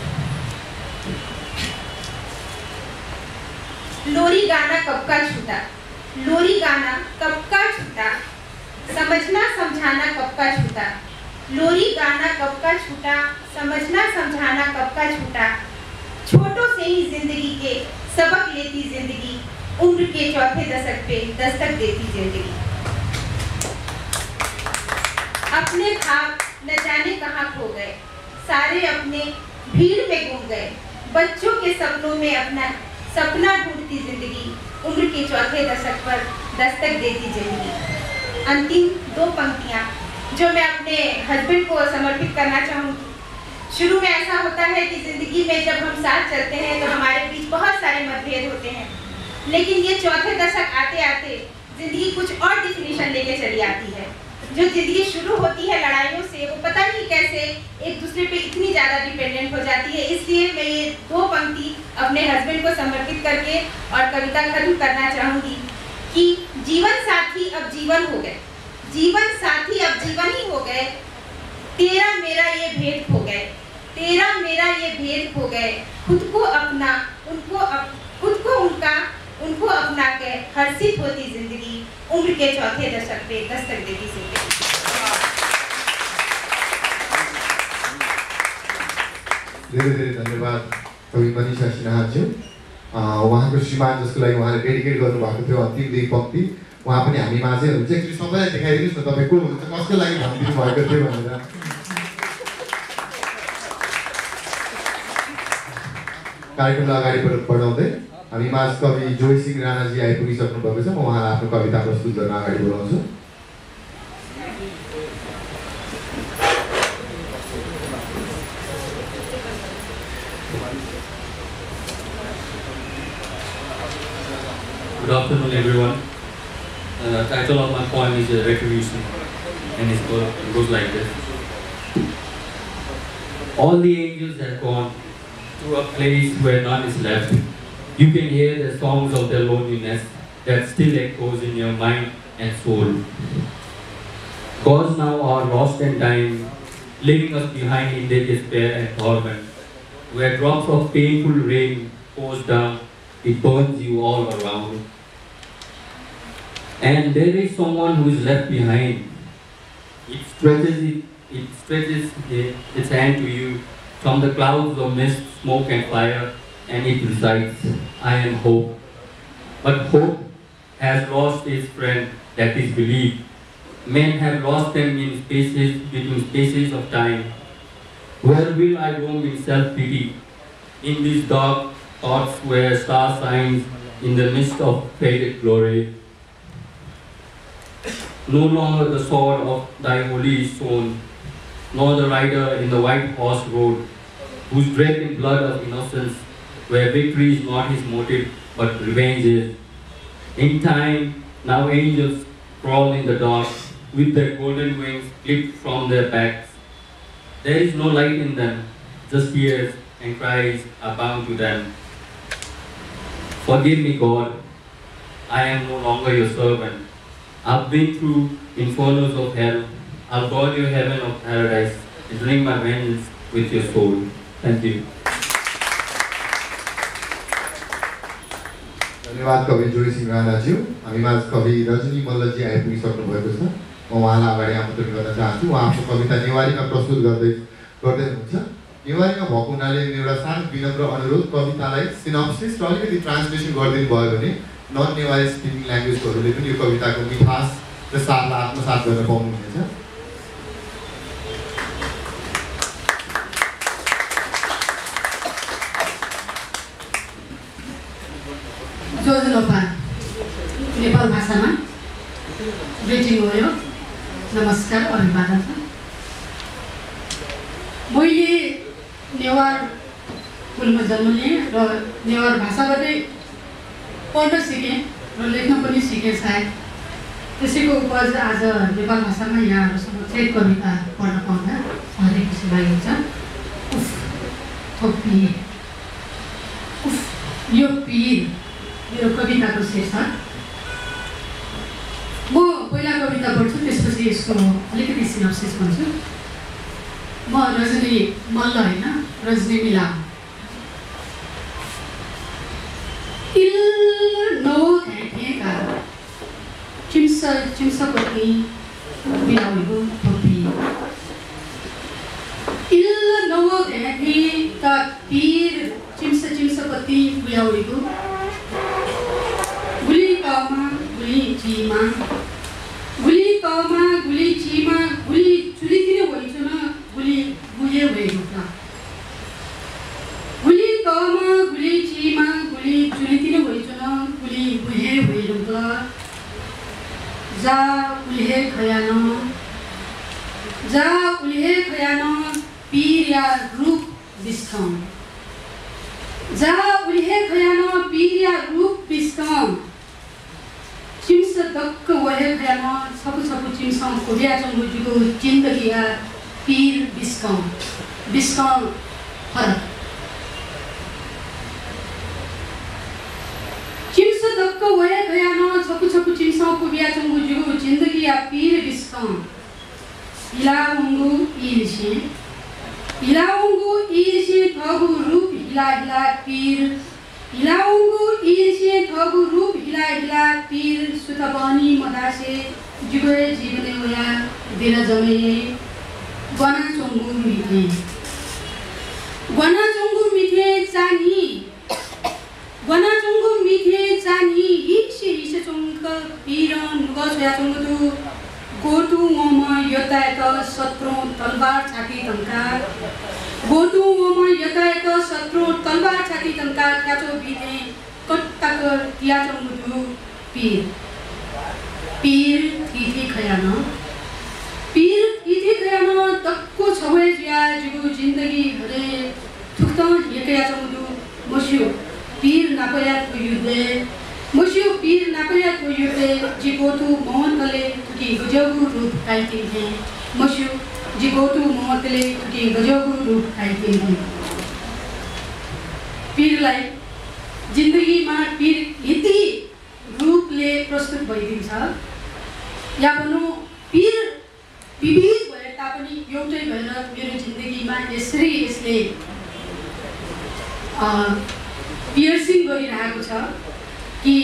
लोरी गाना कब का छूटा, लोरी गाना कब का छूटा, समझना समझाना कब का छूटा। लोरी गाना कब का छूटा, समझना समझाना कब का छूटा। छोटों से ही जिंदगी के सबक लेती जिंदगी। उम्र के चौथे दशक पे दस्तक देती जिंदगी। अपने ख्वाब न जाने कहाँ खो गए, सारे अपने भीड़ में घूम गए। बच्चों के सपनों में अपना सपना ढूंढती जिंदगी। उम्र के चौथे दशक पर दस्तक देती जिंदगी। अंतिम दो पंक्तियाँ जो मैं अपने हस्बैंड को समर्पित करना चाहूँगी। शुरू में ऐसा होता है कि जिंदगी में जब हम साथ चलते हैं तो हमारे बीच बहुत सारे मतभेद होते हैं, लेकिन ये चौथे दशक आते आते जिंदगी कुछ और डिफिनीशन लेके चली आती है। जो जिंदगी शुरू होती है लड़ाइयों से, वो पता नहीं कैसे एक दूसरे पे इतनी ज़्यादा डिपेंडेंट हो जाती है। इसलिए मैं ये दो पंक्ति अपने हस्बैंड को समर्पित करके और कविता खत्म करना चाहूँगी कि जीवन साथी अब जीवन हो गए, जीवन साथी अब जीवन ही हो गए। तेरा मेरा ये भेद हो गए, तेरा मेरा ये भेद हो गए। खुद को अपना खुद को उनका उनको अपना के हर्षित होती जिंदगी। उम्र के चौथे दशक पे दस्तक देती जिंदगी। धेरै धेरै धन्यवाद कवि मनिषा सिन्हाज्यू। उहाँको श्रीमान जसको लागि उहाँले डेडिकेट गर्नुभएको थियो अन्तिम दुई पंक्ति, उहाँ पनि हामी माझै हुनुहुन्छ। एकचोटि सबैलाई देखाइदिनुहोस् न तपाईँ को हुनुहुन्छ, कसको लागि भनिदिनु भएको थियो भनेर। कार्यक्रमलाई अगाडि बढाउँदै हामी माझ कवि जोय सिंह राणाजी आइपुगिसक्नु भएको छ। म उहाँलाई आफ्नो कविता प्रस्तुत गर्न अगाडि बढाउँछु। Good afternoon, everyone. The title of my poem is Retribution, and it goes like this. All the angels have gone to a place where none is left. You can hear the songs of their loneliness that still echoes in your mind and soul. Gods now are lost and dying, leaving us behind in their despair and torment. Where drops of painful rain pours down, it burns you all around. And there is someone who is left behind. It stretches its hand to you from the clouds of mist, smoke and fire, and it recites, I am hope. But hope has lost its friend, that is belief. Men have lost them in spaces, between spaces of time. Where will I roam in self-pity? In these dark thoughts where star shines in the mist of faded glory. No longer the sword of thy holy is shown, nor the rider in the white horse rode, whose draped in blood of innocence, where victory is not his motive, but revenge is. In time, now angels crawl in the dark, with their golden wings clipped from their backs. There is no light in them, just tears and cries are bound to them. Forgive me, God, I am no longer your servant. I've been through infernos of hell. I'll guard your heaven of paradise and drink my vengeance with your soul. Thank you. धन्यवाद कवि जोई सिंह राणाज्यू। हामीमा कवि रजनी मल्लजी आइपुगिसक्नु भएको छ। म उहाँलाई अगाडि आमन्त्रण गर्न चाहन्छु। उहाँ आफ्नो कविता नेवारीमा प्रस्तुत गर्दै हुनुहुन्छ। नेवारीमा भएको हुनाले एउटा सानो विनम्र अनुरोध, कवितालाई सिनोप्सिस र अलिकति ट्रान्सलेसन गरिदिनु भयो भने नन नेवारी स्पिकिङ ल्याङ्ग्वेजहरूले पनि यो कविताको मिठास र सारलाई आत्मसात गर्न पाउनुहुनेछ। जोजलोपा नेपाल भाषामा ग्रिटिङ हो यो। नमस्कार, अभिवादन छ। मैले नेवार कुलमा जन्म लिएँ र नेवार भाषाबाटै पढ्न सिकेँ र लेख्न पनि सिकेँ सायद। त्यसैको उपज आज नेपाल भाषामा यहाँहरूसँग चाहिँ कविता पढ्न पाउँदा साह्रै खुसी लागेको छ। उफ थो पिर, उफ यो पिर मेरो कविताको शीर्षक। म पहिला कविता पढ्छु, त्यसपछि यसको अलिकति सिनोप्सिस भन्छु। म रजनी मल्ल होइन, रजनी मिलाम। इल नो ठेका चिम्सपट्टि बिराउनेको थोपी। इल नो ठेका पिर चिम्सपट्टि बिराउनेको गुली कामा गुली चीमा, गुली कामा गुली चीमा, गुली चुलितिर होइछ न गुली बुझे भएको छ। गुली कामा गुली चीमा, गुली चुलितिर होइछ न गुली बुझे भएको छ। जा उल्हे खयानो, जा उल्हे खयानो पीर या रूप बिस्कम। जा उल्हे खयानो पीर या रूप बिस्कम। चिम्स दक्क वहे खयानो छपु छपु चिम्सम खोबिया चंगुजुको जिन्दगी या पीर बिस्कम। बिस्कम फरक। चिम्स दक्क वहे खयानो छपु छपु चिम्सम खोबिया चंगुजुको जिन्दगी या पीर बिस्कम। इलाउंगु इलसे, इलाउंगु इलसे थगु रूप हिला हिला पीर। इलाउंगु इलसे थगु रूप हिला हिला पीर। सुतबनी मदासे जुगे जीवने होया दिन जमे। गना चंगु मिठे, गना चंगु मिठे चानी, गना चंगु मिठे चानी। हिसे हिसे चंग पीर नुग छोया चंगु गोटु मम यतायत शत्रु तलवार छाती तंका। गोटु मम यतायत शत्रु तलवार छाती तंका। ख्याचो बिते कट्टाक किया चंगु पीर। पीर इथे खयान, पीर इथे खयान तक्को छवे जिया जुगु जिंदगी भरे थुक्ता यकया चंगु मस्यो पीर नापया युद्धे। मस्यो पीर नापया युद्धे जिगोतु मोहनले कि गजबु रूप काइते हैं। मस्यो जिगोतु मोहनले कि गजबु रूप काइते हैं। पीरलाई जिन्दगीमा पीर यति रूपले प्रस्तुत भइदिन्छ या भनौँ पीर विविध भए तापनि एउटै भएर मेरो जिन्दगीमा यसरी यसले पियर्सिङ गरिरहेको छ कि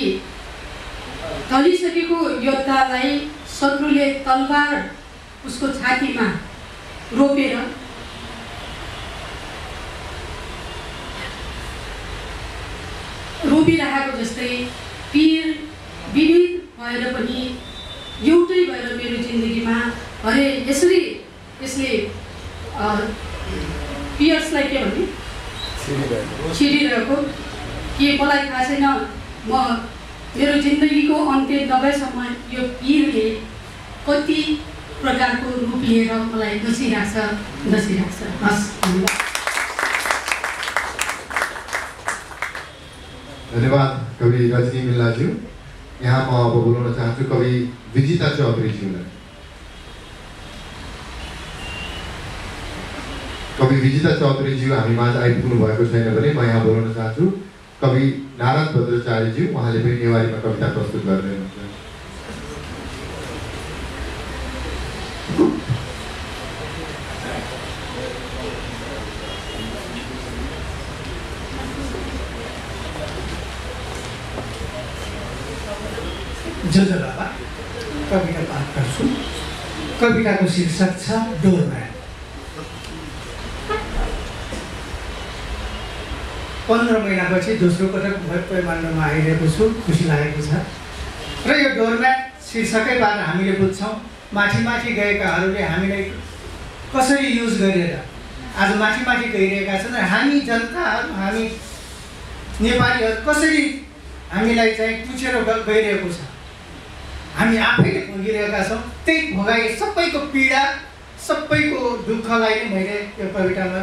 ढलिसकेको योद्धालाई शत्रुले तलवार उसको छातीमा रोपेर रोपिरहेको जस्तै पीर विविध भएर पनि एउटै भएर मेरो जिन्दगीमा हरे यसरी यसले पियर्सलाई के भन्ने छिरिरहेको के मलाई थाहा छैन। म मेरो जिन्दगीको अन्त्य नभएसम्म यो पीरले कति प्रकारको रूप लिएर मलाई दसिरहेछ। हस्, धन्यवाद। धन्यवाद कवि रजनी मिल्लाज्यू। यहाँ म अब बोलाउन चाहन्छु कवि विजिता चौधरीज्यूलाई। कवि विजिता चौधरीज्यू हामी माझ आइपुग्नु भएको छैन भने म यहाँ बोलाउन चाहन्छु कवि नारायण भद्राचार्यज्यू। उहाँले पनि नेवारीमा कविता प्रस्तुत गर्दै हुनुहुन्छ। पाठ गर्छु। कविताको शीर्षक छ डोरम्याट। 15 महिनापछि दोस्रो पटक पोइमान्डोमा आइरहेको छु, खुसी लागेको छ। र यो डोरम्याट शीर्षकैबाट हामीले बुझ्छौँ माथि माथि गएकाहरूले हामीलाई कसरी युज गरेर आज माथि माथि गइरहेका छन्। हामी जनताहरू, हामी नेपालीहरू कसरी हामीलाई चाहिँ पुछेर गइरहेको छ। हामी आफैले भोगिरहेका छौँ। त्यही भोगाइ, सबैको पीडा, सबैको दुःखलाई नै मैले यो कवितामा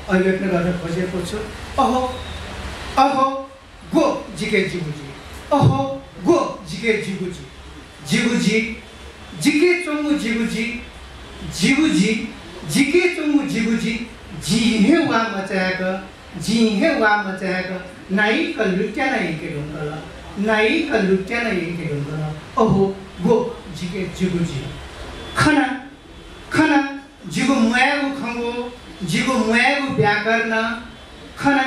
अभिव्यक्त गर्न खोजेको छु। अहो अहो गो जिके जिगुजी, अहो गो जिके जिगुजी, जिगुजी जिके चोङ्गु जिगुजी, जिगुजी जिके चोङ्गु जिगुजी, जिहे वा मचाएका, जिहे वा मचाएका, नाई कलुट्या नाई के ढुङ्गला, नाई कलुट्या नाई के ढुङ्गला, अहो गो जिके जिगुजी, खाना खाना जिगु मुयागु खङ्गो, जिगु मुयागु व्याकरण, खाना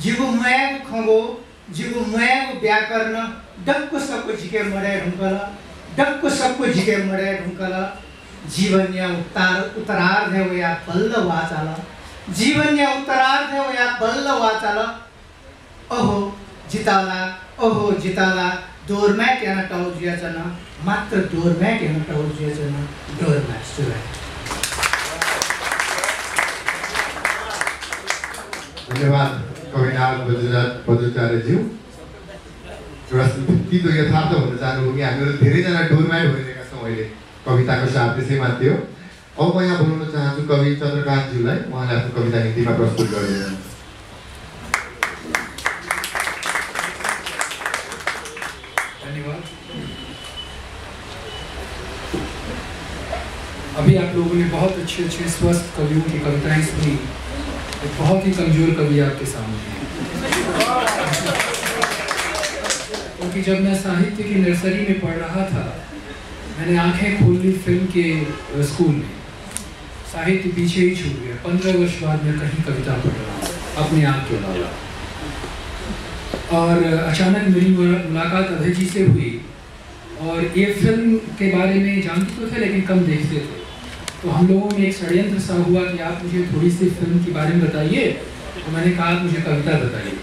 जिगु मुयागु खङ्गो, जिगु मुयागु व्याकरण, डक्को सबको जिके मराय ढुङ्गला, डक्को सबको जिके मराय ढुङ्गला, जीवन या उत्तरार्ध है वो या बल्ल वाचाला, जीवन या उत्तरार्ध है वो या बल्ल वाचाला, अहो जिताला, अहो जिताला, डोरम्याट याना टाउजिया जना, मात्र डोरम्याट याना टाउजिया जना, डोरम्याट सुराय। धन्यवाद कविनाल बजुचार्यज्यू। एउटा तितो यथार्थ भन्न चाहनुभयो कि हामीहरू धेरैजना डोरम्याट भइरहेका छौँ अहिले। कविताको साथ त्यसैमा थियो। अब म यहाँ बोलाउन चाहन्छु कवि चन्द्रकान्तज्यूलाई। उहाँले आफ्नो कविता हिन्दीमा प्रस्तुत गरिदिनु। धन्यवाद। अभी आप लोगों ने बहुत अच्छे अच्छे स्वस्थ कवियों की कविताएं सुनी। एक बहुत ही कमजोर कवि आपके सामने है। क्योंकि जब मैं साहित्य की नर्सरी में पढ़ रहा था, मैंने आंखें खोल ली फिल्म के स्कूल में, साहित्य पीछे ही छूट गया। 15 वर्ष बाद मैं कहीं कविता पढ़ रहा हूँ अपने आप के अलावा। और अचानक मेरी मुलाकात अभय जी से हुई और ये फिल्म के बारे में जानते तो थे लेकिन कम देखते थे। तो हम लोगों में एक षड्यंत्र सा हुआ कि आप मुझे थोड़ी सी फिल्म के बारे में बताइए। तो मैंने कहा आप मुझे कविता बताइए।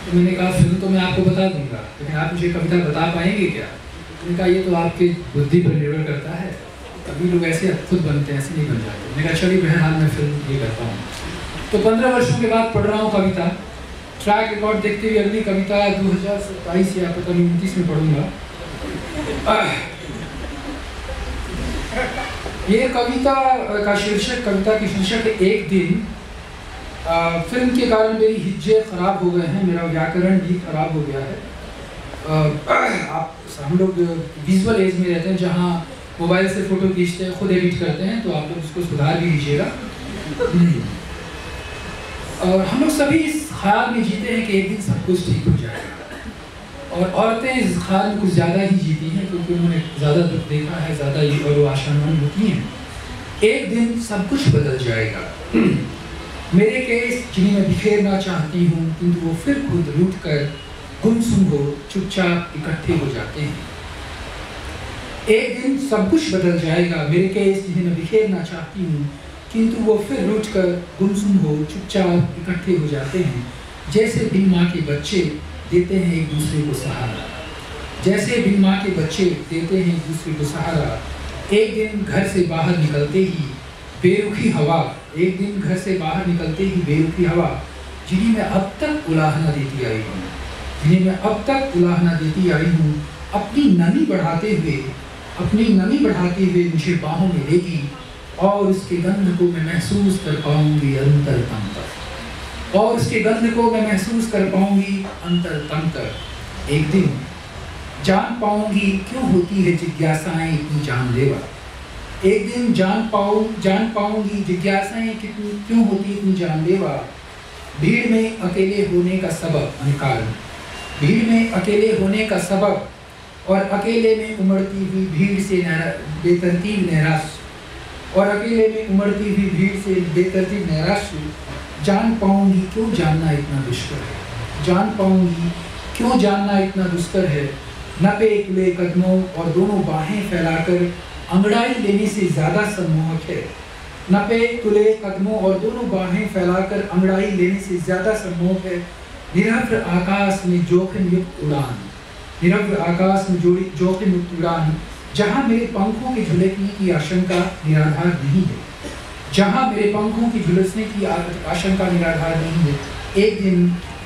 तो मैंने कहा फिल्म तो मैं आपको बता दूंगा लेकिन आप मुझे कविता बता पाएंगे क्या? मैंने कहा ये तो आपकी बुद्धि पर निर्भर करता है, कभी लोग ऐसे खुद बनते हैं, ऐसे नहीं बन जाते। मैंने कहा चलिए बहरहाल मैं फिल्म ये करता हूँ। तो 15 वर्षों के बाद पढ़ रहा हूँ कविता। ट्रैक रिकॉर्ड देखते हुए अगली कविता 2027 या पता नहीं 29 में पढ़ूंगा। ये कविता का शीर्षक, कविता की शीर्षक एक दिन। फिल्म के कारण मेरी हिज्जे ख़राब हो गए हैं, मेरा व्याकरण भी ख़राब हो गया है। हम लोग विजुअल एज में रहते हैं जहाँ मोबाइल से फ़ोटो खींचते हैं, खुद एडिट करते हैं, तो आप लोग उसको सुधार भी लीजिएगा। और हम लोग सभी इस ख्याल में जीते हैं कि एक दिन सब कुछ ठीक हो जाएगा। और औरतें इस ख्याल में कुछ ज़्यादा ही जीती हैं क्योंकि उन्होंने ज़्यादा दुख देखा है, ज़्यादा ये और वो आशावान होती हैं। एक दिन सब कुछ बदल जाएगा। मेरे केस जिन्हें मैं बिखेरना चाहती हूँ किंतु वो फिर खुद लूट कर गुमसुम हो चुपचाप इकट्ठे हो जाते हैं। एक दिन सब कुछ बदल जाएगा। मेरे केस जिन्हें मैं बिखेरना चाहती हूँ किंतु वो फिर लूट कर गुमसुम हो चुपचाप इकट्ठे हो जाते हैं। जैसे बिन माँ के बच्चे देते हैं एक दूसरे को सहारा, जैसे बिन माँ के बच्चे देते हैं एक दूसरे को सहारा। एक दिन घर से बाहर निकलते ही बेरुखी हवा, एक दिन घर से बाहर निकलते ही बेरुखी हवा, जिन्हें मैं अब तक उलाहना देती आई हूँ, जिन्हें मैं अब तक उलाहना देती आई हूँ, अपनी नमी बढ़ाते हुए मुझे बाहों में लेगी और उसके गंध को मैं महसूस कर पाऊंगी अंतरतम तक, और उसके गंध को मैं महसूस कर पाऊंगी अंतरतम तक। एक दिन जान पाऊंगी क्यों होती है जिज्ञासाएं इतनी जानलेवा। एक दिन जान पाऊंगी जिज्ञासाएं क्यों होती इतनी जानलेवा। भीड़ में अकेले होने का सबब कारण, भीड़ में अकेले होने का सबब और अकेले में उमड़ती हुई भीड़ से बेतरतीब नैराश्य, और अकेले में उमड़ती हुई भीड़ से बेतरतीब नैराश्य। जान पाऊंगी क्यों जानना इतना दुष्कर है, जान पाऊंगी क्यों जानना इतना दुष्कर है। नपे तुले कदमों और दोनों बाहें फैलाकर अंगड़ाई लेने से ज्यादा सम्मोहक है। नपे तुले कदमों और दोनों बाहें फैलाकर अंगड़ाई लेने से ज्यादा सम्मोहक है। निरभ्र आकाश में जोखिम युक्त उड़ान, निरभ्र आकाश में जोखिम युक्त उड़ान, जहां मेरे पंखों के झुलकने की आशंका निराधार नहीं है, जहां मेरे पंखों की झुलसने की आशंका निराधार नहीं है। एक दिन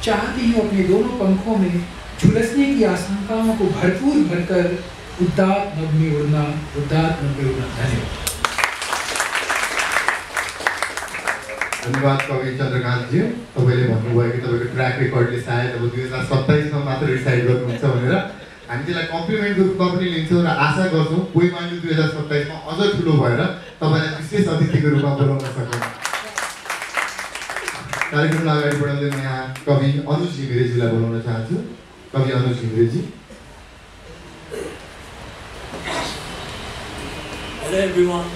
चाहती हूँ अपने दोनों पंखों में झुलसने की आशंकाओं को भरपूर भरकर उदात नभ में उड़ना, उदात नभ में उड़ना। धन्यवाद। धन्यवाद कवि चन्द्रकान्तजी। तपाईँले भन्नुभयो कि तपाईँको ट्र्याक रेकर्डले सायद अब 2027मा मात्र रिसाइड गर्नुहुन्छ भनेर हामी त्यसलाई कम्प्लिमेन्टको रूपमा पनि लिन्छौँ र आशा गर्छौँ पोइमान्डु 2027मा अझ ठुलो भएर तपाईँलाई विशेष अतिथिको रूपमा बोलाउन सकौँ। कार्यक्रमलाई अगाडि बढाउँदै म यहाँ कवि अनुज घिमिरेजीलाई बोलाउन चाहन्छु। कवि Anuj घिमिरेजी। Hello everyone.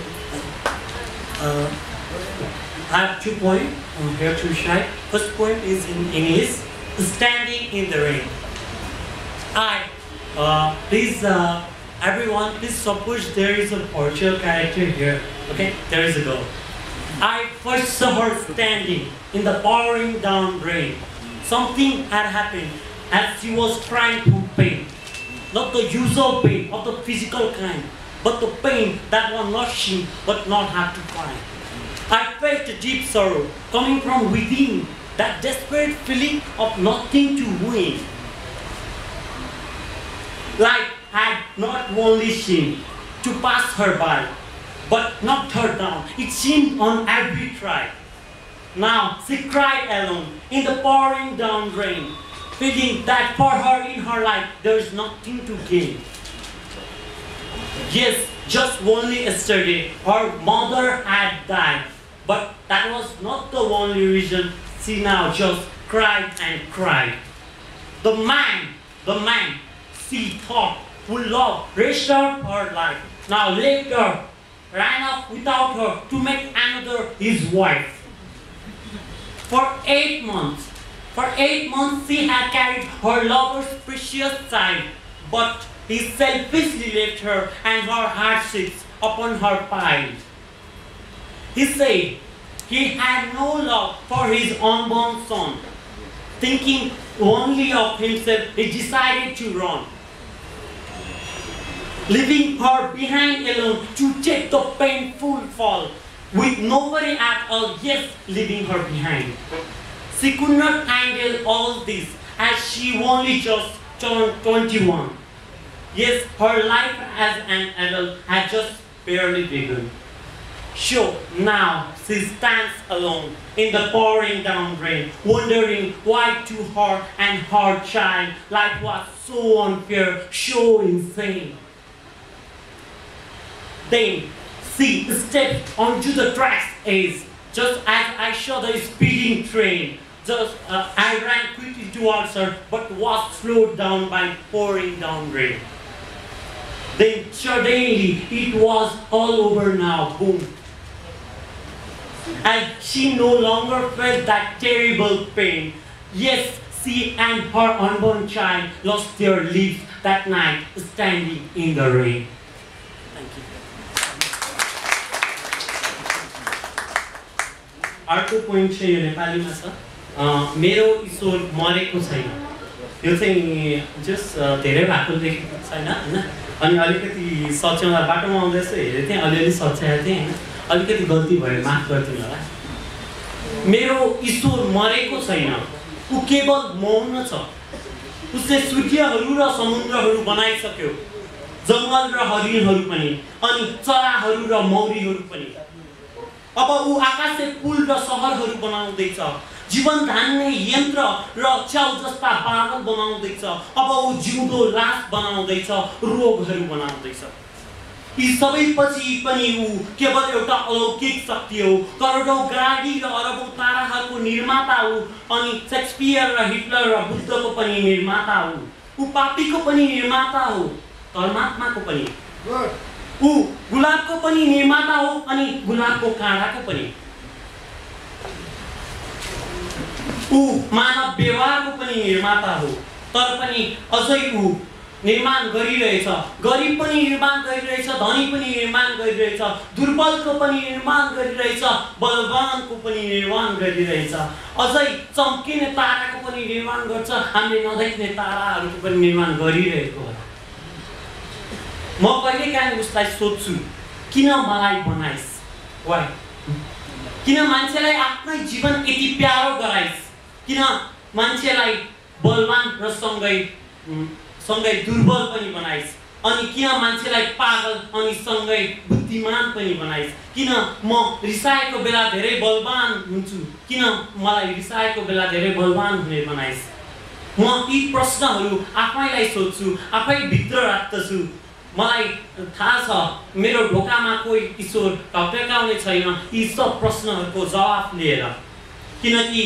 I have 2 poems here to recite. First poem is in English, Standing in the Rain. Please everyone, please suppose there is a virtual character here. Okay, there is a girl. I first saw her standing in the pouring down rain. Something had happened as she was crying from pain. Not the usual pain of the physical kind, but the pain that was not seen but not have to cry. I felt a deep sorrow coming from within, that desperate feeling of nothing to win. Life had not only seemed to pass her by, but knocked her down. It seemed on every try. Now she cried alone in the pouring down rain, feeling that for her in her life there is nothing to gain. Yes, just only yesterday her mother had died, but that was not the only reason she now just cried and cried. The man she thought would love restored her life, now left her, ran off without her to make another his wife. For 8 months she had carried her lover's precious child, but he selfishly left her and her hardships upon her pile. He said he had no love for his unborn son. Thinking only of himself, he decided to run, leaving her behind alone to take the painful fall, with nobody at all, yes, leaving her behind. She could not handle all this as she only just turned 21. Yes, her life as an adult had just barely begun. So now she stands alone in the pouring down rain, wondering why to her and her child life was so unfair, so insane. Then she stepped onto the track's edge, just as I saw the speeding train. I ran quickly towards her, but was slowed down by pouring down rain. Then suddenly it was all over now, boom. And she no longer felt that terrible pain. Yes, she and her unborn child lost their lives that night, standing in the rain. Thank you. अर्को point चाहिँ यो नेपालीमा छ। मेरो ईश्वर मरेको छैन। यो चाहिँ जस्ट धेरै भएको देखेको छैन हैन। अनि अलिकति सच्याउँदा बाटोमा आउँदैछ हेरे थिएँ, अलिअलि सच्याएको थिएँ हैन। अलिकति गल्ती भयो, माफ गरिदिनु होला। मेरो ईश्वर मरेको छैन, ऊ केवल मौन छ। उसले सूर्यहरू र समुद्रहरू बनाइसक्यो, जङ्गल र हरिणहरू पनि, अनि चराहरू र मौरीहरू पनि। अब ऊ आकाशे पुल र सहरहरू बनाउँदैछ, जीवन धान्ने यन्त्र र च्याउ जस्ता बादल बनाउँदैछ। अब ऊ जिउँदो लास बनाउँदैछ, रोगहरू बनाउँदैछ। यी सबै पछि पनि ऊ केवल एउटा अलौकिक शक्ति हो। करोडौं गाडी र अरबौं ताराहरूको निर्माता हो, अनि शेक्सपियर र हिटलर र बुद्धको पनि निर्माता हो। ऊ पापीको पनि निर्माता हो, परमात्माको पनि। ऊ गुलाबको पनि निर्माता हो, अनि गुलाबको काँडाको पनि। ऊ मानव व्यवहारको पनि निर्माता हो, तर पनि अझै ऊ निर्माण गरिरहेछ, गरिब पनि निर्माण गरिरहेछ, धनी पनि निर्माण गरिरहेछ, दुर्बलको पनि निर्माण गरिरहेछ, बलवानको पनि निर्माण गरिरहेछ, अझै चम्किने ताराको पनि निर्माण गर्छ, हामीले नदेख्ने ताराहरूको पनि निर्माण गरिरहेको होला। म कहिलेकाहीँ उसलाई सोध्छु, किन मलाई बनाइस्? वाइ? किन मान्छेलाई आफ्नै जीवन यति प्यारो गराइस्? किन मान्छेलाई बलवान र सँगै दुर्बल पनि बनाइस्? अनि किन मान्छेलाई पागल अनि सँगै बुद्धिमान पनि बनाइस्? किन म रिसाएको बेला धेरै बलवान हुन्छु? किन मलाई रिसाएको बेला धेरै बलवान हुने बनाइस्? म यी प्रश्नहरू आफैलाई सोध्छु, आफै भित्र राख्दछु। मलाई थाहा छ मेरो ढोकामा कोही ईश्वर टपकाउने छैन यी सब प्रश्नहरूको जवाफ लिएर, किनकि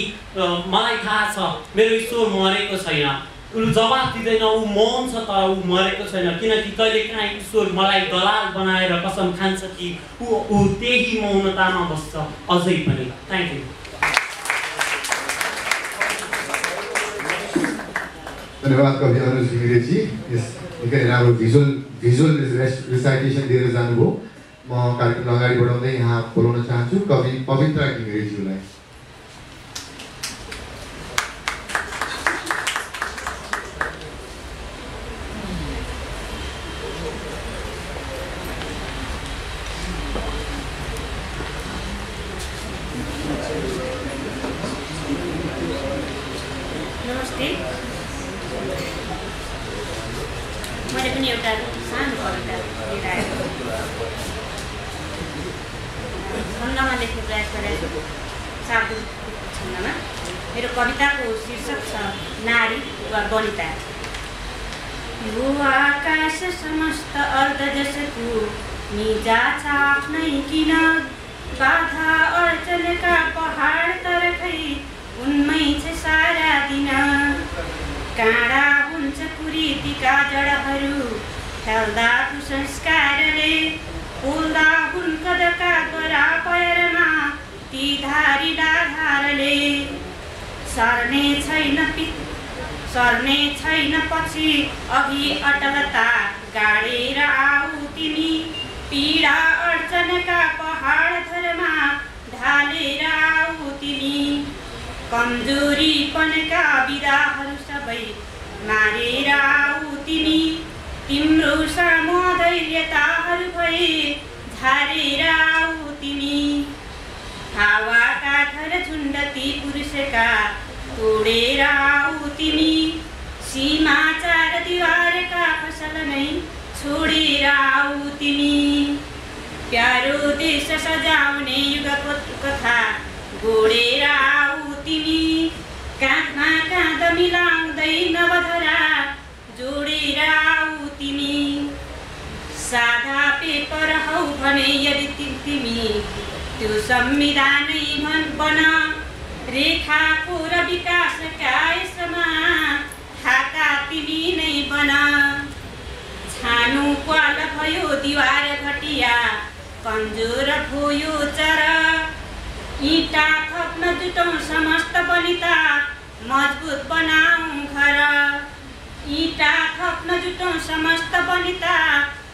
मलाई थाहा छ मेरो ईश्वर मरेको छैन। ऊ जवाफ दिँदैन, ऊ मौन छ तर ऊ मरेको छैन, किनकि कहिलेकाहीँ ईश्वर मलाई दलाल बनाएर कसम खान्छ कि ऊ त्यही मौनतामा बस्छ अझै पनि। Thank you. धन्यवाद कवि अनुज घिमिरेजी, यस निकै राम्रो भिजुअल रिसाइटेसन दिएर जानुभयो। म कार्यक्रमलाई अगाडि बढाउँदै यहाँ बोलाउन चाहन्छु कवि पवित्र घिमिरेज्यूलाई। नमस्ते, मैले पनि एउटा सानो कविता लिएर आएको छन्दमा लेख्ने प्रयास गरेको छु, शाब्दिक छन्दमा। मेरो कविताको शीर्षक छ नारी वा वनिता। यो आकाश समस्त अर्ध जसको निजा छ आफ्नै किन, बाधा अडचनका पहाड तरखै उनमै छ सारा दिन। काँडा हुन्छ कुरीतिका जडहरू खेल्दा कुसंस्कारले, पोल्दा हुन् कदका गरा पैरमा ती धारिला धारले। सर्ने छैन पछि अघि अटलता गाडेर आऊ तिमी, पीडा अडचनका पहाड धरमा ढालेर आऊ तिमी। कमजोरीपनका विधाहरू सबै मारेर आऊ तिमी, तिम्रो सामु धैर्यताहरू भए झारेर आऊ तिमी। हावाका घर झुन्ड ती पुरुषका तोडेर आऊ तिमी, सीमा चार दिवारका फसल नै छोडेर आऊ तिमी। प्यारो देश सजाउने युगको कथा गोडेर आऊ तिमी, काँधमा काँध मिलाउँदै नवधरा जोडेर आऊ तिमी। साधा पेपर हौ भने यदि तिमी त्यो संविधानै बन, रेखाको र विकासका यसमा खाता तिमी नै बन। छानु क्वाल भयो दिवार घटिया, कमजोर भयो चर, इँटा थप्न जुटौँ समस्त वनिता मजबुत बनाऊ घर। इँटा थप्न जुटौँ समस्त वनिता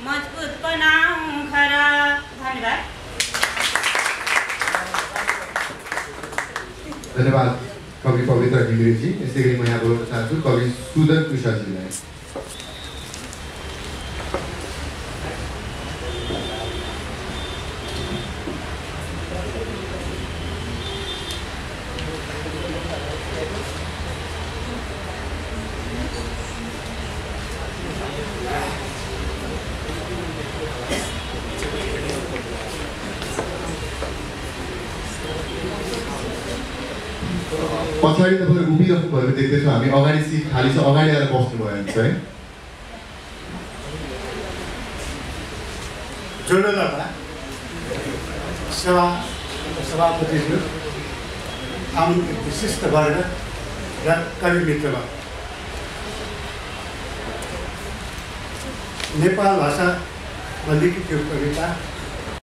मजबुत बनाऊ घर। धन्यवाद। धन्यवाद कवि पवित्र घिमिरेजी। यसै गरी म यहाँ बोलाउन चाहन्छु कवि सुदन कुशाजीलाई। पछाडि तपाईँहरू उभिराख्नु भएको देख्दैछौँ हामी, अगाडि सिट खाली छ, अगाडि आएर बस्नुभयो भने चाहिँ जोडदाता सभापतिज्यू, आउनु विशिष्ट वर्ग र कवि मित्रमा नेपाल भाषामा लिखित यो कविता